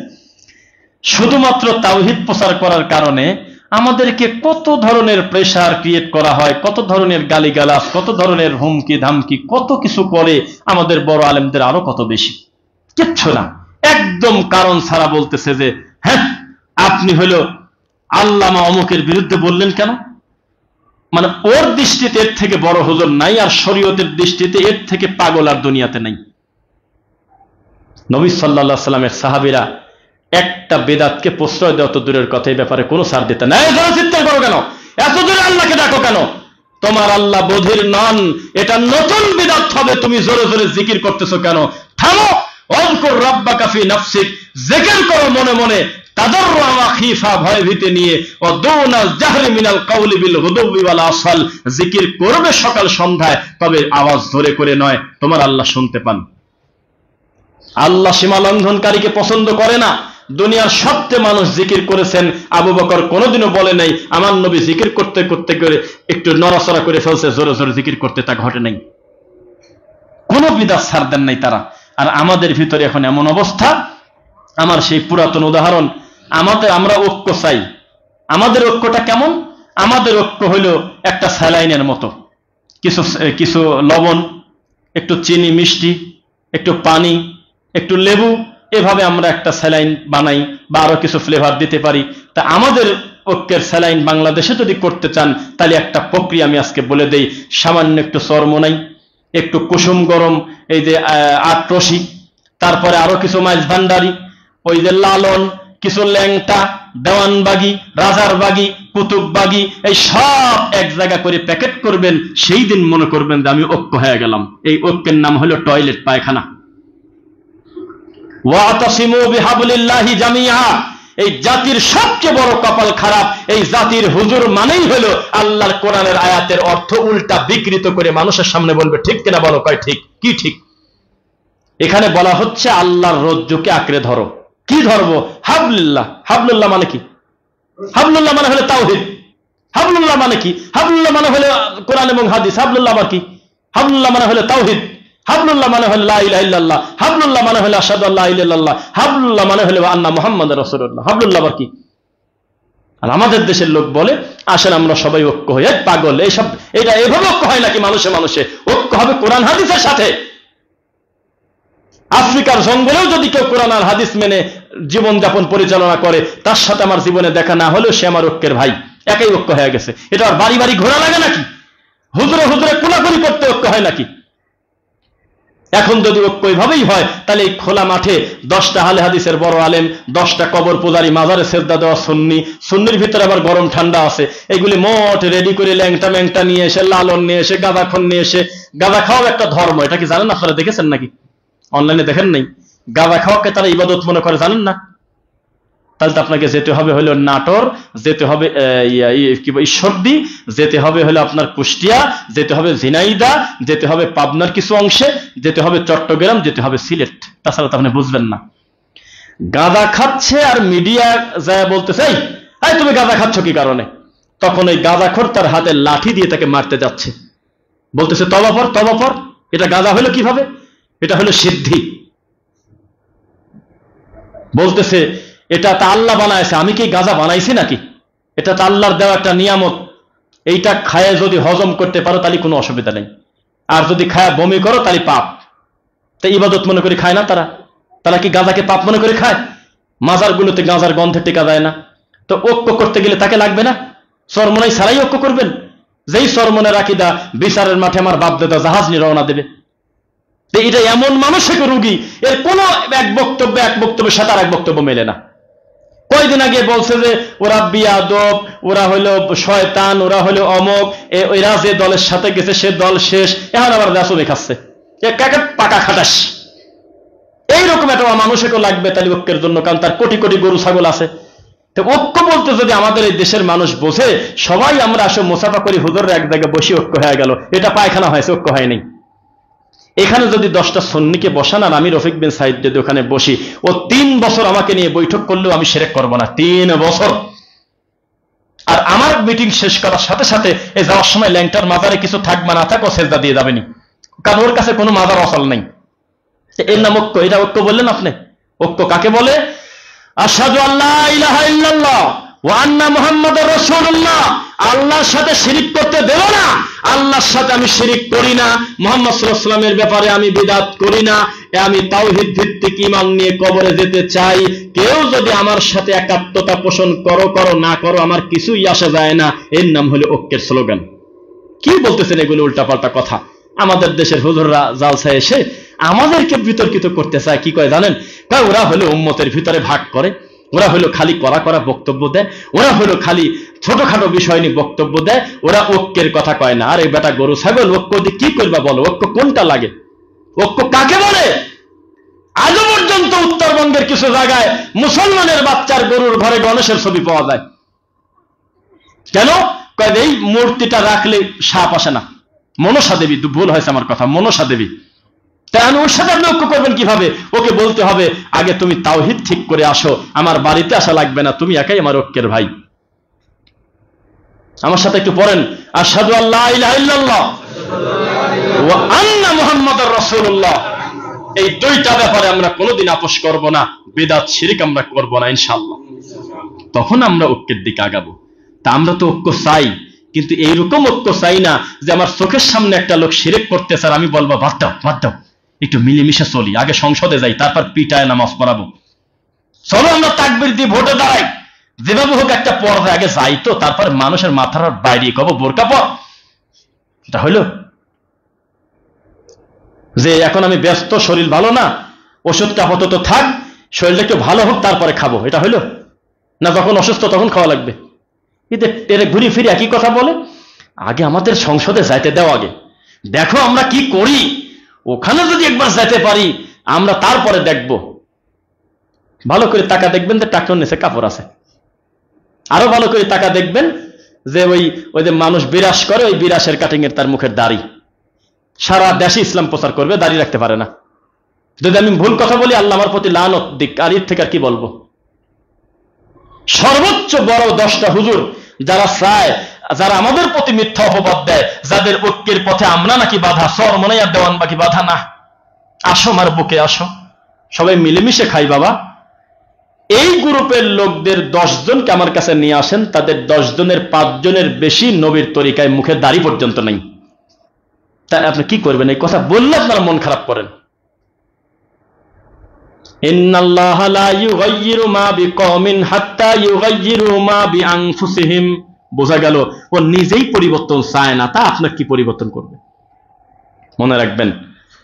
শুধুমাত্র তাওহীদ প্রচার করার কারণে আমাদেরকে কত ধরনের প্রেসার ক্রিয়েট করা হয়, কত ধরনের গালিগালাজ, কত ধরনের হুমকি ধামকি, কত কিছু করে আমাদের বড় আলেমদের আরো কত বেশি। কিচ্ছু না, একদম কারণ ছাড়া বলতেছে যে হ্যাঁ আপনি হলো আল্লামা অমুকের বিরুদ্ধে বললেন কেন? মানে ওর দৃষ্টিতে এর থেকে বড় হুজুর নাই, আর শরীয়তের দৃষ্টিতে এর থেকে পাগল আর দুনিয়াতে নাই। নবী সাল্লাল্লাহু আলাইহি সাল্লামের সাহাবীরা একটা বেদাতকে প্রশ্রয় দেওয়া তো দূরের কথা, এই ব্যাপারে কোনো ছাড় দিতে না। এই চিৎকার করো কেন, এত জোরে আল্লাহকে ডাকো কেন? তোমার আল্লাহ বধির নন, এটা নতুন বিদআত হবে, তুমি জোরে জোরে জিকির করতেছো কেন? থামো। অযকুর রাব্বাকা ফি নাফসিক, জিকির করো মনে মনে, তাদাররুআ ওয়া খিফা, ভয় ভীতি নিয়ে, ওয়া দুনাল জাহরি মিনাল কাউলি বিল গুদুবি ওয়াল আসল, জিকির করবে সকাল সন্ধ্যায়, তবে আওয়াজ ধরে করে নয়, তোমার আল্লাহ শুনতে পান। আল্লাহ সীমা লঙ্ঘনকারীকে পছন্দ করে না। দুনিয়ার সবচেয়ে মানুষ জিকির করেছেন, আবু বকর কোনোদিনও বলে নাই আমার নবী জিকির করতে করতে করে একটু নড়াচড়া করে ফেলছে, জোরে জোরে জিকির করতে, তা ঘটে নাই। কোনো বিদআত ছাড় দেন নাই তারা। আর আমাদের ভিতরে এখন এমন অবস্থা, আমার সেই পুরাতন উদাহরণ, আমরা ঐক্য চাই। আমাদের ঐক্যটা কেমন? আমাদের ঐক্য হইল একটা স্যালাইনের মতো, কিছু লবণ, একটু চিনি, মিষ্টি, একটু পানি, একটু লেবু, এভাবে আমরা একটা স্যালাইন বানাই, বা আরো কিছু ফ্লেভার দিতে পারি। তা আমাদের ঐক্যের স্যালাইন বাংলাদেশে যদি করতে চান, তাহলে একটা প্রক্রিয়া আমি আজকে বলে দেই। সামান্য একটু চরমোনাই, একটু কুসুম গরম, এই যে আটরসি, তারপরে আরো কিছু মাইজ ভান্ডারি, ওই যে লালন, কিছু ল্যাংটা, দেওয়ানবাগি, রাজারবাগি, কুতুববাগি, এই সব এক জায়গা করে প্যাকেট করবেন। সেই দিন মনে করবেন যে আমি ঐক্য হয়ে গেলাম। এই ঐক্যের নাম হলো টয়লেট, পায়খানা। ওয়াতাসিমু বিহাবলিল্লাহি জামিআ, এই জাতির সবচেয়ে বড় কপাল খারাপ, এই জাতির হুজুর মানেই হলো আল্লাহর কোরআনের আয়াতের অর্থ উল্টা বিকৃত করে মানুষের সামনে বলবে। ঠিক কিনা বলো? কয় ঠিক। কি ঠিক? এখানে বলা হচ্ছে আল্লাহর রজ্জুকে আঁকড়ে ধরো। কি ধরবো? হাবলুল্লাহ। হাবলুল্লাহ মানে কি? হাবলুল্লাহ মানে হলো তাওহীদ। হাবলুল্লাহ মানে কি? হাবলুল্লাহ মানে হলো কোরআন এবং হাদিস। হাবলুল্লাহ আবার কি? হাবলুল্লাহ মানে হলো তাওহীদ। হাবলুল্লাহ মানে হলো লা ইলাহা ইল্লাল্লাহ। হাবলুল্লাহ মানে হলো আশহাদু আল্লা ইলাহা ইল্লাল্লাহ। হাবলুল্লাহ মানে হলো আন্না মুহাম্মাদুর রাসূলুল্লাহ। হাবলুল্লাহ আবার কি? আর আমাদের দেশের লোক বলে আসেন আমরা সবাই ঐক্য হই। এক পাগল, এইসব এটা এভাবে ঐক্য হয় নাকি? মানুষে মানুষে ঐক্য হবে কোরআন হাদিসের সাথে। আফ্রিকার জঙ্গলেও যদি কেউ কোরআন আর হাদিস মেনে জীবনযাপন পরিচালনা করে, তার সাথে আমার জীবনে দেখা না হলেও সে আমার ঐক্যের ভাই। একই ঐক্য হয়ে গেছে। এটা আর বাড়ি বাড়ি ঘোরা লাগে নাকি? হুজুরে হুজুরে কোলাকুলি করতে ঐক্য হয় নাকি? এখন যদি ঐক্য এইভাবেই হয়, তাহলে এই খোলা মাঠে 10টা আহলে হাদিসের বড় আলেম, 10টা কবর পূজারি, মাজারে সেজদা দেওয়া সুন্নি, সুন্নির ভিতরে আবার গরম ঠান্ডা আছে, এগুলি মোট রেডি করে ল্যাংটা ম্যাংটা নিয়ে এসে, লালন নিয়ে এসে, গাঁদাখন নিয়ে এসে, গাঁদা খাওয়া একটা ধর্ম। এটা কি জানেন? আপনারা দেখেছেন নাকি? অনলাইনে দেখেন নাই? গাঁদা খাওয়াকে তারা ইবাদত মনে করে, জানেন না? তাহলে তো আপনাকে যেতে হবে হলো নাটোর, যেতে হবে ঈশ্বরদী, যেতে হবে হলো আপনার কুষ্টিয়া, যেতে হবে ঝিনাইদহ, যেতে হবে পাবনার কিছু অংশে, যেতে হবে চট্টগ্রাম, যেতে হবে সিলেট। তাছাড়া তো আপনি বুঝবেন না। গাঁদা খাচ্ছে আর মিডিয়া যায় বলতেছে, এই তুমি গাঁদা খাচ্ছ কি কারণে? তখন ওই গাঁদাখোর তার হাতে লাঠি দিয়ে তাকে মারতে যাচ্ছে, বলতেছে তওবা পর, তওবা পর। এটা গাঁদা হলো কিভাবে? এটা হলো সিদ্ধি। বলতেছে এটা তা আল্লাহ বানাইছে, আমি কি গাঁজা বানাইছি নাকি? এটা তো আল্লাহর দেওয়া একটা নিয়ামত। এইটা খায় যদি হজম করতে পারো তাহলে কোনো অসুবিধা নেই, আর যদি খায় বমি করো তাহলে পাপ। তাই ইবাদত মনে করে খায় না তারা। তারা কি গাঁজাকে পাপ মনে করে খায়? মাজারগুলোতে গাঁজার গন্ধে টেকা যায় না। তো ঐক্য করতে গেলে তাকে লাগবে না? চরমনাই ছাড়াই ঐক্য করবেন? যেই চরমনের আকিদা, বিচারের মাঠে আমার বাপ দাদা জাহাজ নিয়ে রওনা দেবে। এটা এমন মানসিক রোগী, এর কোন এক বক্তব্যের সাথে আর এক বক্তব্য মেলে না। কয়দিন আগে বলছে যে ওরা বিয়াদব, ওরা হলো শয়তান, ওরা হলো অমক, এরা যে দলের সাথে গেছে সে দল শেষ। এখন আবার রাসূলে খাচ্ছে, পাকা খাটাস। এইরকম একটা মানুষকে লাগবে তাহলে ঐক্যের জন্য, কারণ তার কোটি কোটি গরু ছাগল আছে। তো ঐক্য বলতে যদি আমাদের এই দেশের মানুষ বোঝে, সবাই আমরা আসে মুসাফা করি, হুজুর এক জায়গায় বসে ঐক্য হয়ে গেল, এটা পায়খানা হয়েছে, ঐক্য হয়নি। এখানে যদি 10টা সুন্নিকে বসান আর আমি রফিক বিন সাইদ যদি ওখানে বসি, ও 3 বছর আমাকে নিয়ে বৈঠক করলেও আমি শিরক করব না। 3 বছর। আর আমার মিটিং শেষ করার সাথে সাথে এই যাওয়ার সময় ল্যাংটার মাজারে কিছু থাক বা না থাক, ও সেজদা দিয়ে যাবেনি, কারণ ওর কাছে কোনো মাজার অচল নেই। এর নাম ঐক্য। এটা ঐক্য বললেন আপনি? ঐক্য কাকে বলে? আশহাদু আল্লা ইলাহা ইল্লাল্লাহ ওয়া আন্না মুহাম্মাদুর রাসূলুল্লাহ। আল্লাহর সাথে শিরিক করতে দেব না। আল্লাহর সাথে আমি শিরিক করি না। মুহাম্মদ সাল্লাল্লাহু আলাইহি ওয়াসাল্লামের ব্যাপারে আমি বিদআত করি না। আমি তাওহীদ ভিত্তিক ঈমান নিয়ে কবরে যেতে চাই। কেউ যদি আমার সাথে একাত্মতা পোষণ করো না করো, আমার কিছুই আসে যায় না। এর নাম হলো ঐক্যের স্লোগান। কি বলতেছেন এগুলো উল্টাপাল্টা কথা? আমাদের দেশের হুজুররা জালসায় এসে আমাদেরকে বিতর্কিত করতে চায়। কি কয় জানেন? ওরা হলো উম্মতের ভিতরে ভাগ করে, ওরা হলো খালি করা করা বক্তব্য দেয়, ওরা হলো খালি ছোটখাটো বিষয় নিয়ে বক্তব্য দেয়, ওরা ঐক্যের কথা কয় না। আরে বেটা গরু ছাগল, ঐক্য দিয়ে কি করবা বলো? ঐক্য কোনটা লাগে? ঐক্য কাকে বলে? আজও পর্যন্ত উত্তরবঙ্গের কিছু জায়গায় মুসলমানের বাচ্চার গরুর ঘরে গণেশের ছবি পাওয়া যায়। কেন? এই মূর্তিটা রাখলে সাপ আসে না। মনসা দেবী, ভুল হয়েছে আমার কথা, মনসা দেবী। তাই ওর সাথে আপনি ঐক্য করবেন কিভাবে? ওকে বলতে হবে আগে তুমি তাওহীদ ঠিক করে আসো, আমার বাড়িতে আসা লাগবে না, তুমি একাই আমার ঐক্যের ভাই। আমার সাথে একটু পড়েন, আশহাদু আল্লা ইলাহা ইল্লাল্লাহ ওয়া আন্না মুহাম্মাদুর রাসূলুল্লাহ। এই দুইটা ব্যাপারে আমরা কোনোদিন আপোষ করব না, বিদআত শিরক আমরা করব না ইনশাআল্লাহ। তখন আমরা ঐক্যের দিকে আগাবো। তা আমরা তো ঐক্য চাই, কিন্তু এইরকম ঐক্য চাই না যে আমার চোখের সামনে একটা লোক শিরক করতেছে আর আমি বলবো বাদ দাও বাদ দাও, একটু মিলেমিশে চলি, আগে সংসদে যাই, তারপর পিটায় নামাজ পড়াবো। চলো আমরা তাকবীর দিয়ে ভোটে দাঁড়াই, যেভাবে হোক একটা পর্দায় আগে যাই তো, তারপর মানুষের মাথার বাইরে কব বোরকা পর। এটা হইল যে এখন আমি ব্যস্ত, শরীর ভালো না, ওষুধটা আপাতত থাক, শরীরটা একটু ভালো হোক তারপরে খাবো, এটা হইল না? যখন অসুস্থ তখন খাওয়া লাগবে। কিন্তু এরা ঘুরে ফিরে একই কথা বলে। আগে আমাদের সংসদে যাইতে দাও, আগে দেখো আমরা কি করি, ওখানে যদি একবার যেতে পারি আমরা তারপরে দেখব। ভালো করে টাকা দেখবেন যে টাকার নিচে কাপড় আছে। আরো ভালো করে টাকা দেখবেন যে ওই যে মানুষ বিরাস করে, ওই বিরাসের কাটিং এর তার মুখের দাড়ি। সারা দেশে ইসলাম প্রচার করবে, দাড়ি রাখতে পারে না। যদি আমি ভুল কথা বলি আল্লাহ আমার প্রতি লানত দিক, আর এর থেকে আর কি বলবো? সর্বোচ্চ বড় 10টা হুজুর যারা চায়, যারা আমাদের প্রতি মিথ্যা অপবাদ দেয়, যাদের ঐক্যের পথে আমরা নাকি বাধা, সরমনাইয়া দেওয়ান বাকি বাধা না। আসো আমার বুকে আসো, সবাই মিলেমিশে খাই বাবা। এই গ্রুপের লোকদের 10 জনকে আমার কাছে নিয়ে আসেন, তাদের 10 জনের 5 জনের বেশি নবীর তরিকায় মুখে দাড়ি পর্যন্ত নেই। তাই আপনি কি করবেন? এই কথা বললে আপনারা মন খারাপ করেন। ইন্নাল্লাহা লা ইউগাইয়িরু মা বিকওমিন হাত্তা ইউগাইয়িরু মা বিআনফুসিহিম। বোঝা গেল ও নিজেই পরিবর্তন চায় না, তা আপনার কি পরিবর্তন করবে? মনে রাখবেন,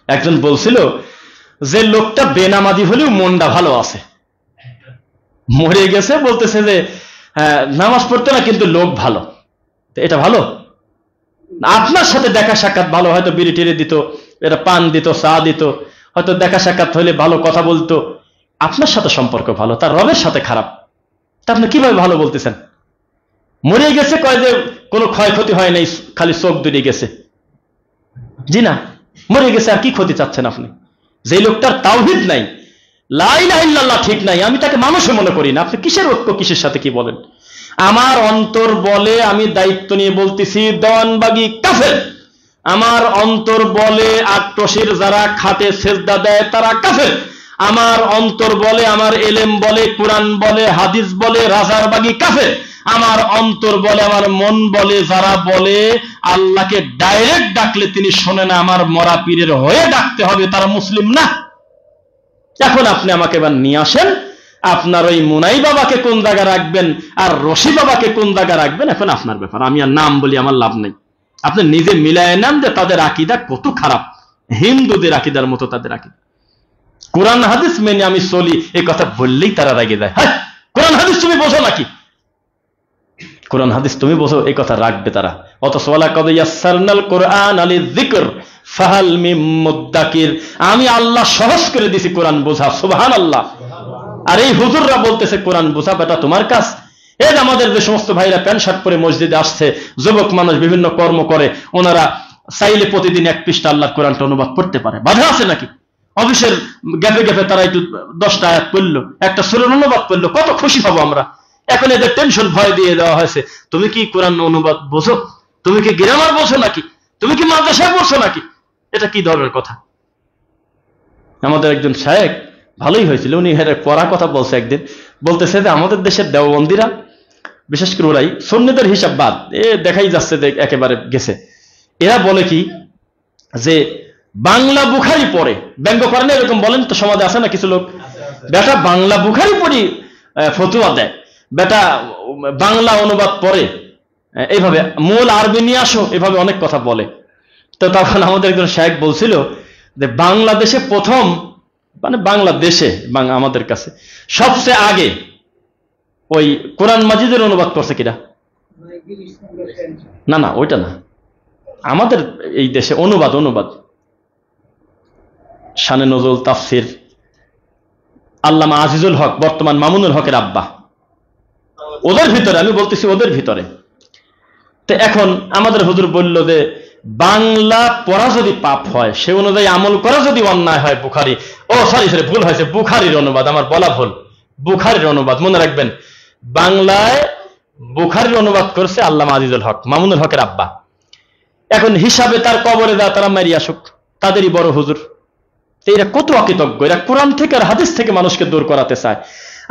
একজন বলছিল যে লোকটা বেনামাজি হলেও মনটা ভালো আছে, মরে গেছে, বলতেছে যে নামাজ পড়তো না কিন্তু লোক ভালো। এটা ভালো? আপনার সাথে দেখা সাক্ষাৎ ভালো, হয়তো বিড়ি টিড়ি দিত, এটা পান দিত, চা দিত, হয়তো দেখা সাক্ষাৎ হলে ভালো কথা বলতো, আপনার সাথে সম্পর্ক ভালো, তার রবের সাথে খারাপ। তা আপনি কিভাবে ভালো বলতেছেন? মরে গেছে, কয় যে কোনো ক্ষয়ক্ষতি হয় নাই, খালি চোখ দুটি গেছে। জি না, মরে গেছে, আর কি ক্ষতি চাচ্ছেন আপনি? যে লোকটার তাওহীদ নাই, লা ইলাহা ইল্লাল্লাহ ঠিক নাই, আমি তাকে মানুষও মনে করি না। আপনি কিসের ঐক্য, কিসের সাথে কি বলেন? আমার অন্তর বলে, আমি দায়িত্ব নিয়ে বলতেছি, দেওয়ানবাগী কাফের। আমার অন্তর বলে আট্রসির যারা খাটে সেজদা দেয় তারা কাফের। আমার অন্তর বলে, আমার এলেম বলে, কোরআন বলে, হাদিস বলে, রাজারবাগী কাফের। আমার অন্তর বলে, আমার মন বলে, যারা বলে আল্লাহকে ডাইরেক্ট ডাকলে তিনি শোনে না, আমার মরা পীরের হয়ে ডাকতে হবে, তারা মুসলিম না। এখন আপনি আমাকে এবার নিয়ে আসেন, আপনার ওই মুনাই বাবাকে কোন জায়গা রাখবেন আর রশি বাবাকে কোন জায়গা রাখবেন, এখন আপনার ব্যাপার। আমি আর নাম বলি, আমার লাভ নেই। আপনি নিজে মিলায় নেন যে তাদের আকীদা কত খারাপ, হিন্দুদের আকীদার মতো তাদের আকীদা। কোরআন হাদিস মেনে আমি চলি, এই কথা বললেই তারা রেগে যায়। হ্যাঁ, কোরআন হাদিস তুমি বোঝো নাকি? কোরআন হাদিস তুমি বোঝো, এই কথা রাখবে তারা। অথচ ওয়ালাকাদ ইয়াসসারনাল কোরআন লিযিকর ফাহাল মিম মুদ্দাকির। আমি আল্লাহ সহজ করে দিছি কোরআন বোঝা, সুবহানাল্লাহ। আর এই হুজুররা বলতেছে কোরআন বোঝা বেটা তোমার কাজ। এই আমাদের যে সমস্ত ভাইরা প্যান্ট শার্ট পরে মসজিদে আসছে, যুবক মানুষ বিভিন্ন কর্ম করে, ওনারা চাইলে প্রতিদিন 1 পৃষ্ঠা আল্লাহর কোরআনটা অনুবাদ করতে পারে, বাধা আছে নাকি? অফিসের গ্যাপে গ্যাপে তারা একটু 10টা আয়াত পড়লো, একটা সূরার অনুবাদ করলো, কত খুশি হবো আমরা। এখন এদের টেনশন ভয় দিয়ে দেওয়া হয়েছে, তুমি কি কোরআন অনুবাদ বোঝো? তুমি কি গ্রামার বোঝো নাকি? তুমি কি মাদ্রাসায় পড়ছো নাকি? এটা কি ধরনের কথা? আমাদের একজন শায়েখ ভালোই হয়েছিল, উনি পড়া কথা বলছে একদিন, বলতেছে যে আমাদের দেশের দেওবন্দিরা, বিশেষ করে ওরাই সুন্নিদের হিসাব বাদ, দেখাই যাচ্ছে যে একেবারে গেছে। এরা বলে কি যে বাংলা বুখারি পড়ে, ব্যঙ্গ করেন এরকম বলেন তো, সমাজে আছে না কিছু লোক, বেটা বাংলা বুখারি পড়ি ফতুয়া দেয়, বেটা বাংলা অনুবাদ পড়ে, এইভাবে মূল আরবি নিয়ে আসো, এভাবে অনেক কথা বলে। তো তখন আমাদের একজন শায়েখ বলছিল যে বাংলাদেশে প্রথম, মানে বাংলাদেশে আমাদের কাছে সবচেয়ে আগে ওই কোরআন মাজিদের অনুবাদ করছে কিনা? না না, ওইটা না, আমাদের এই দেশে অনুবাদ শানে নজরুল তাফসির আল্লামা আজিজুল হক, বর্তমান মামুনুল হকের আব্বা, ওদের ভিতরে আমি বলতেছি, ওদের ভিতরে। তো এখন আমাদের হুজুর বলল যে বাংলা পড়া যদি পাপ হয়, সে অনুযায়ী আমল করা যদি অন্যায় হয়, বুখারী, সরি ভুল হয়েছে, বুখারীর অনুবাদ, আমার বলা ভুল, বুখারীর অনুবাদ মনে রাখবেন, বাংলায় বুখারীর অনুবাদ করছে আল্লামা আজিজুল হক, মামুনুল হকের আব্বা। এখন হিসাবে তার কবরে যা তারা মারি আসুক, তাদেরই বড় হুজুর। এরা কত অকৃতজ্ঞ, এরা কোরআন থেকে আর হাদিস থেকে মানুষকে দূর করাতে চায়।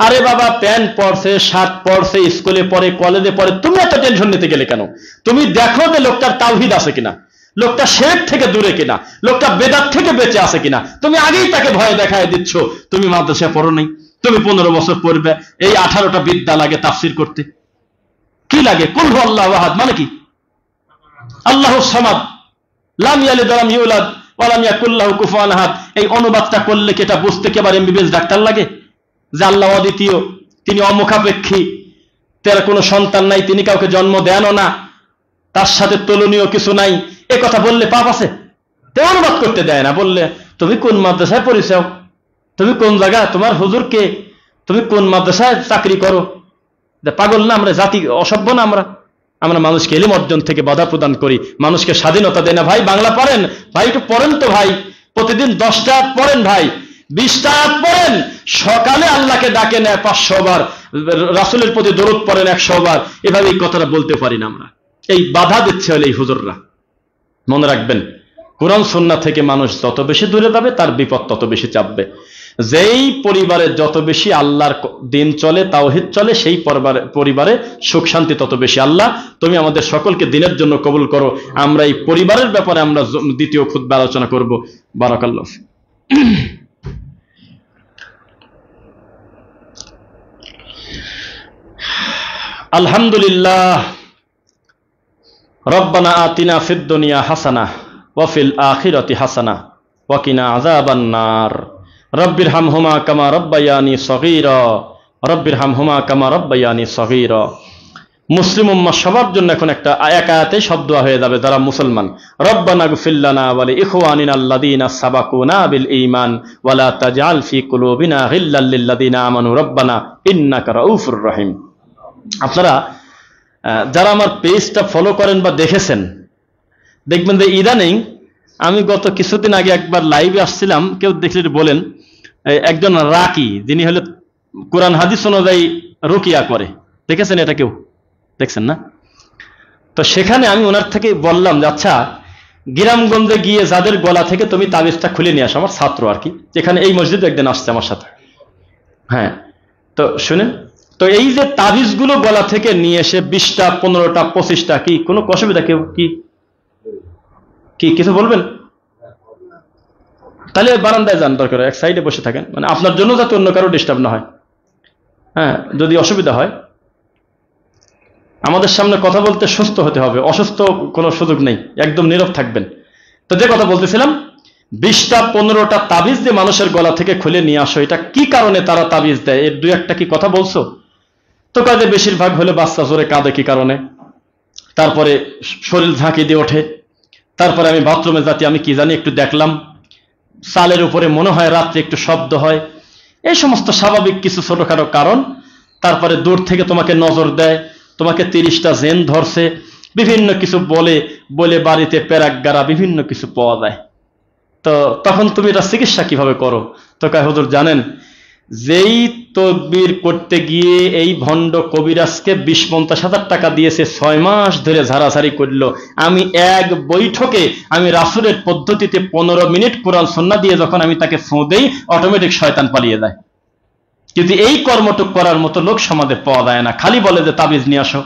আরে বাবা, প্যান্ট পরছে, শার্ট পরছে, স্কুলে পড়ে, কলেজে পড়ে, তুমি এত টেনশন নিতে গেলে কেন? তুমি দেখো যে লোকটার তাওহীদ আছে কিনা, লোকটা শিরক থেকে দূরে কিনা, লোকটা বেদাত থেকে বেঁচে আছে কিনা। তুমি আগেই তাকে ভয় দেখায় দিচ্ছ। তুমি মাদ্রাসায় পড়ো নাই, তুমি 15 বছর পড়বে, এই 18টা বিদ্যা লাগে তাফসীর করতে। কি লাগে? কুল হু আল্লাহু আহাদ মানে কি? আল্লাহুস সামাদ, লাম ইয়ালিদ ওয়া লাম ইউলাদ ওয়া লাম ইয়াকুল লাহু কুফুয়ান আহাদ। এই অনুবাদটা করলে কি এটা বুঝতে কি আবার এমবিবিএস ডাক্তার লাগে যে আল্লাহ অদ্বিতীয়, তিনি অমুখাপেক্ষী, তার কোনো সন্তান নাই, তিনি কাউকে জন্ম দেনও না, তার সাথে তুলনীয় কিছু নাই, এ কথা বললে পাপ আছে? তে অনুবাদ করতে দেয় না। বললে তুমি কোন মাদ্রাসায় পড়েছ, তুমি কোন জায়গা, তোমার হুজুর কে, তুমি কোন মাদ্রাসায় চাকরি করো? পাগল না আমরা? জাতি অসভ্য না আমরা? আমরা মানুষকে ইলম অর্জন থেকে বাধা প্রদান করি, মানুষকে স্বাধীনতা দেয় না। ভাই বাংলা পড়েন, ভাই একটু পড়েন তো ভাই, প্রতিদিন 10টা পড়েন ভাই, 20টা পড়েন, সকালে আল্লাহকে ডাকে নেয় 500 বার, রাসূলের প্রতি দরুদ পড়েন 100 বার। এভাবে এই কথাটা বলতে পারি না আমরা। এই বাধা দিচ্ছে হলে এই হুজুররা। মনে রাখবেন, কোরআন সুন্নাহ থেকে মানুষ যত বেশি দূরে যাবে, তার বিপদ তত বেশি চাপবে। যেই পরিবারে যত বেশি আল্লাহর দিন চলে, তাওহীদ চলে, সেই পরিবারে সুখ শান্তি তত বেশি। আল্লাহ তুমি আমাদের সকলকে দিনের জন্য কবুল করো। আমরা এই পরিবারের ব্যাপারে আমরা দ্বিতীয় খুতবা আলোচনা করব। বারাকাল্লাহ। আলহামদুলিল্লাহ, রব্বানা আতিনা ফিদ দুনিয়া হাসানাহ ওয়া ফিল আখিরাতি হাসানাহ ওয়া কিনা আযাবান নার। রব্বির হামহুমা কামা রব্বায়ানি সগীরা, রব্বির হামহুমা কামা রব্বায়ানি সগীরা। মুসলিম উম্মাহ সবার জন্য এখন একটা এক আয়াতে সব দোয়া হয়ে যাবে যারা মুসলমান। রব্বানা গফির লানা ওয়া লিইখওয়ানিনা আল্লাযীনা সাবাকুনা বিল ঈমান ওয়া লা তাজআল ফি কুলুবিনা গিল্লাল লিল লাযীনা আমানু রব্বানা ইন্নাকা রাউফুর রহিম। আপনারা যারা আমার পেজটা ফলো করেন বা দেখেছেন, দেখবেন যে ইদানিং আমি গত কিছুদিন আগে একবার লাইভে আসছিলাম, কেউ দেখলে বলেন একজন রাকি, যিনি হলো কোরআন হাদিস অনুযায়ী রুকিয়া করে, দেখেছেন? এটা কেউ দেখছেন না? তো সেখানে আমি ওনার থেকে বললাম যে আচ্ছা, গ্রামগঞ্জে গিয়ে যাদের গলা থেকে তুমি তাবিজটা খুলে নিয়ে আসো, আমার ছাত্র আর কি, এখানে এই মসজিদে একদিন আসছে আমার সাথে, হ্যাঁ, তো শুনেন তো, এই যে তাবিজগুলো গলা থেকে নিয়ে এসে 20টা 15টা 25টা, কি কোনো অসুবিধা? কেউ কি কিছু বলবেন? তাহলে বারান্দায় যান, দরকার এক সাইডে বসে থাকেন, মানে আপনার জন্য যাতে অন্য কারো ডিস্টার্ব না হয়। হ্যাঁ, যদি অসুবিধা হয়, আমাদের সামনে কথা বলতে সুস্থ হতে হবে, অসুস্থ কোনো সুযোগ নেই, একদম নীরব থাকবেন। তো যে কথা বলতেছিলাম, 20টা 15টা তাবিজ যে মানুষের গলা থেকে খুলে নিয়ে আসো, এটা কি কারণে তারা তাবিজ দেয়? এর 2-1টা কি কথা বলছো? তো কাজে বেশিরভাগ হলে বাচ্চা জোরে কাঁদে কি কারণে, তারপরে শরীর ঝাঁকি দিয়ে ওঠে, তারপরে আমি বাথরুমে যাতে আমি কি জানি একটু দেখলাম, চালের উপরে মনে হয় রাত্রে একটু শব্দ হয়, এই সমস্ত স্বাভাবিক কিছু ছোটখাটো কারণ। তারপরে দূর থেকে তোমাকে নজর দেয়, তোমাকে 30টা জেন ধরছে, বিভিন্ন কিছু বলে বলে বাড়িতে প্যারাকগারা বিভিন্ন কিছু পাওয়া যায়। তো তখন তুমি এটা চিকিৎসা কিভাবে করো? তো কয় হুজুর জানেন, যেই তদবির করতে গিয়ে এই ভণ্ড কবিরাজকে 20-50 হাজার টাকা দিয়েছে, 6 মাস ধরে ঝাড়াঝাড়ি করলো, আমি এক বৈঠকে আমি রাসূলের পদ্ধতিতে 15 মিনিট কোরআন সুন্নাহ দিয়ে যখন আমি তাকে ফোঁ দেই, অটোমেটিক শয়তান পালিয়ে যায়। কিন্তু এই কর্মটুক করার মতো লোক সমাজে পাওয়া যায় না। খালি বলে যে তাবিজ নিয়ে আসো,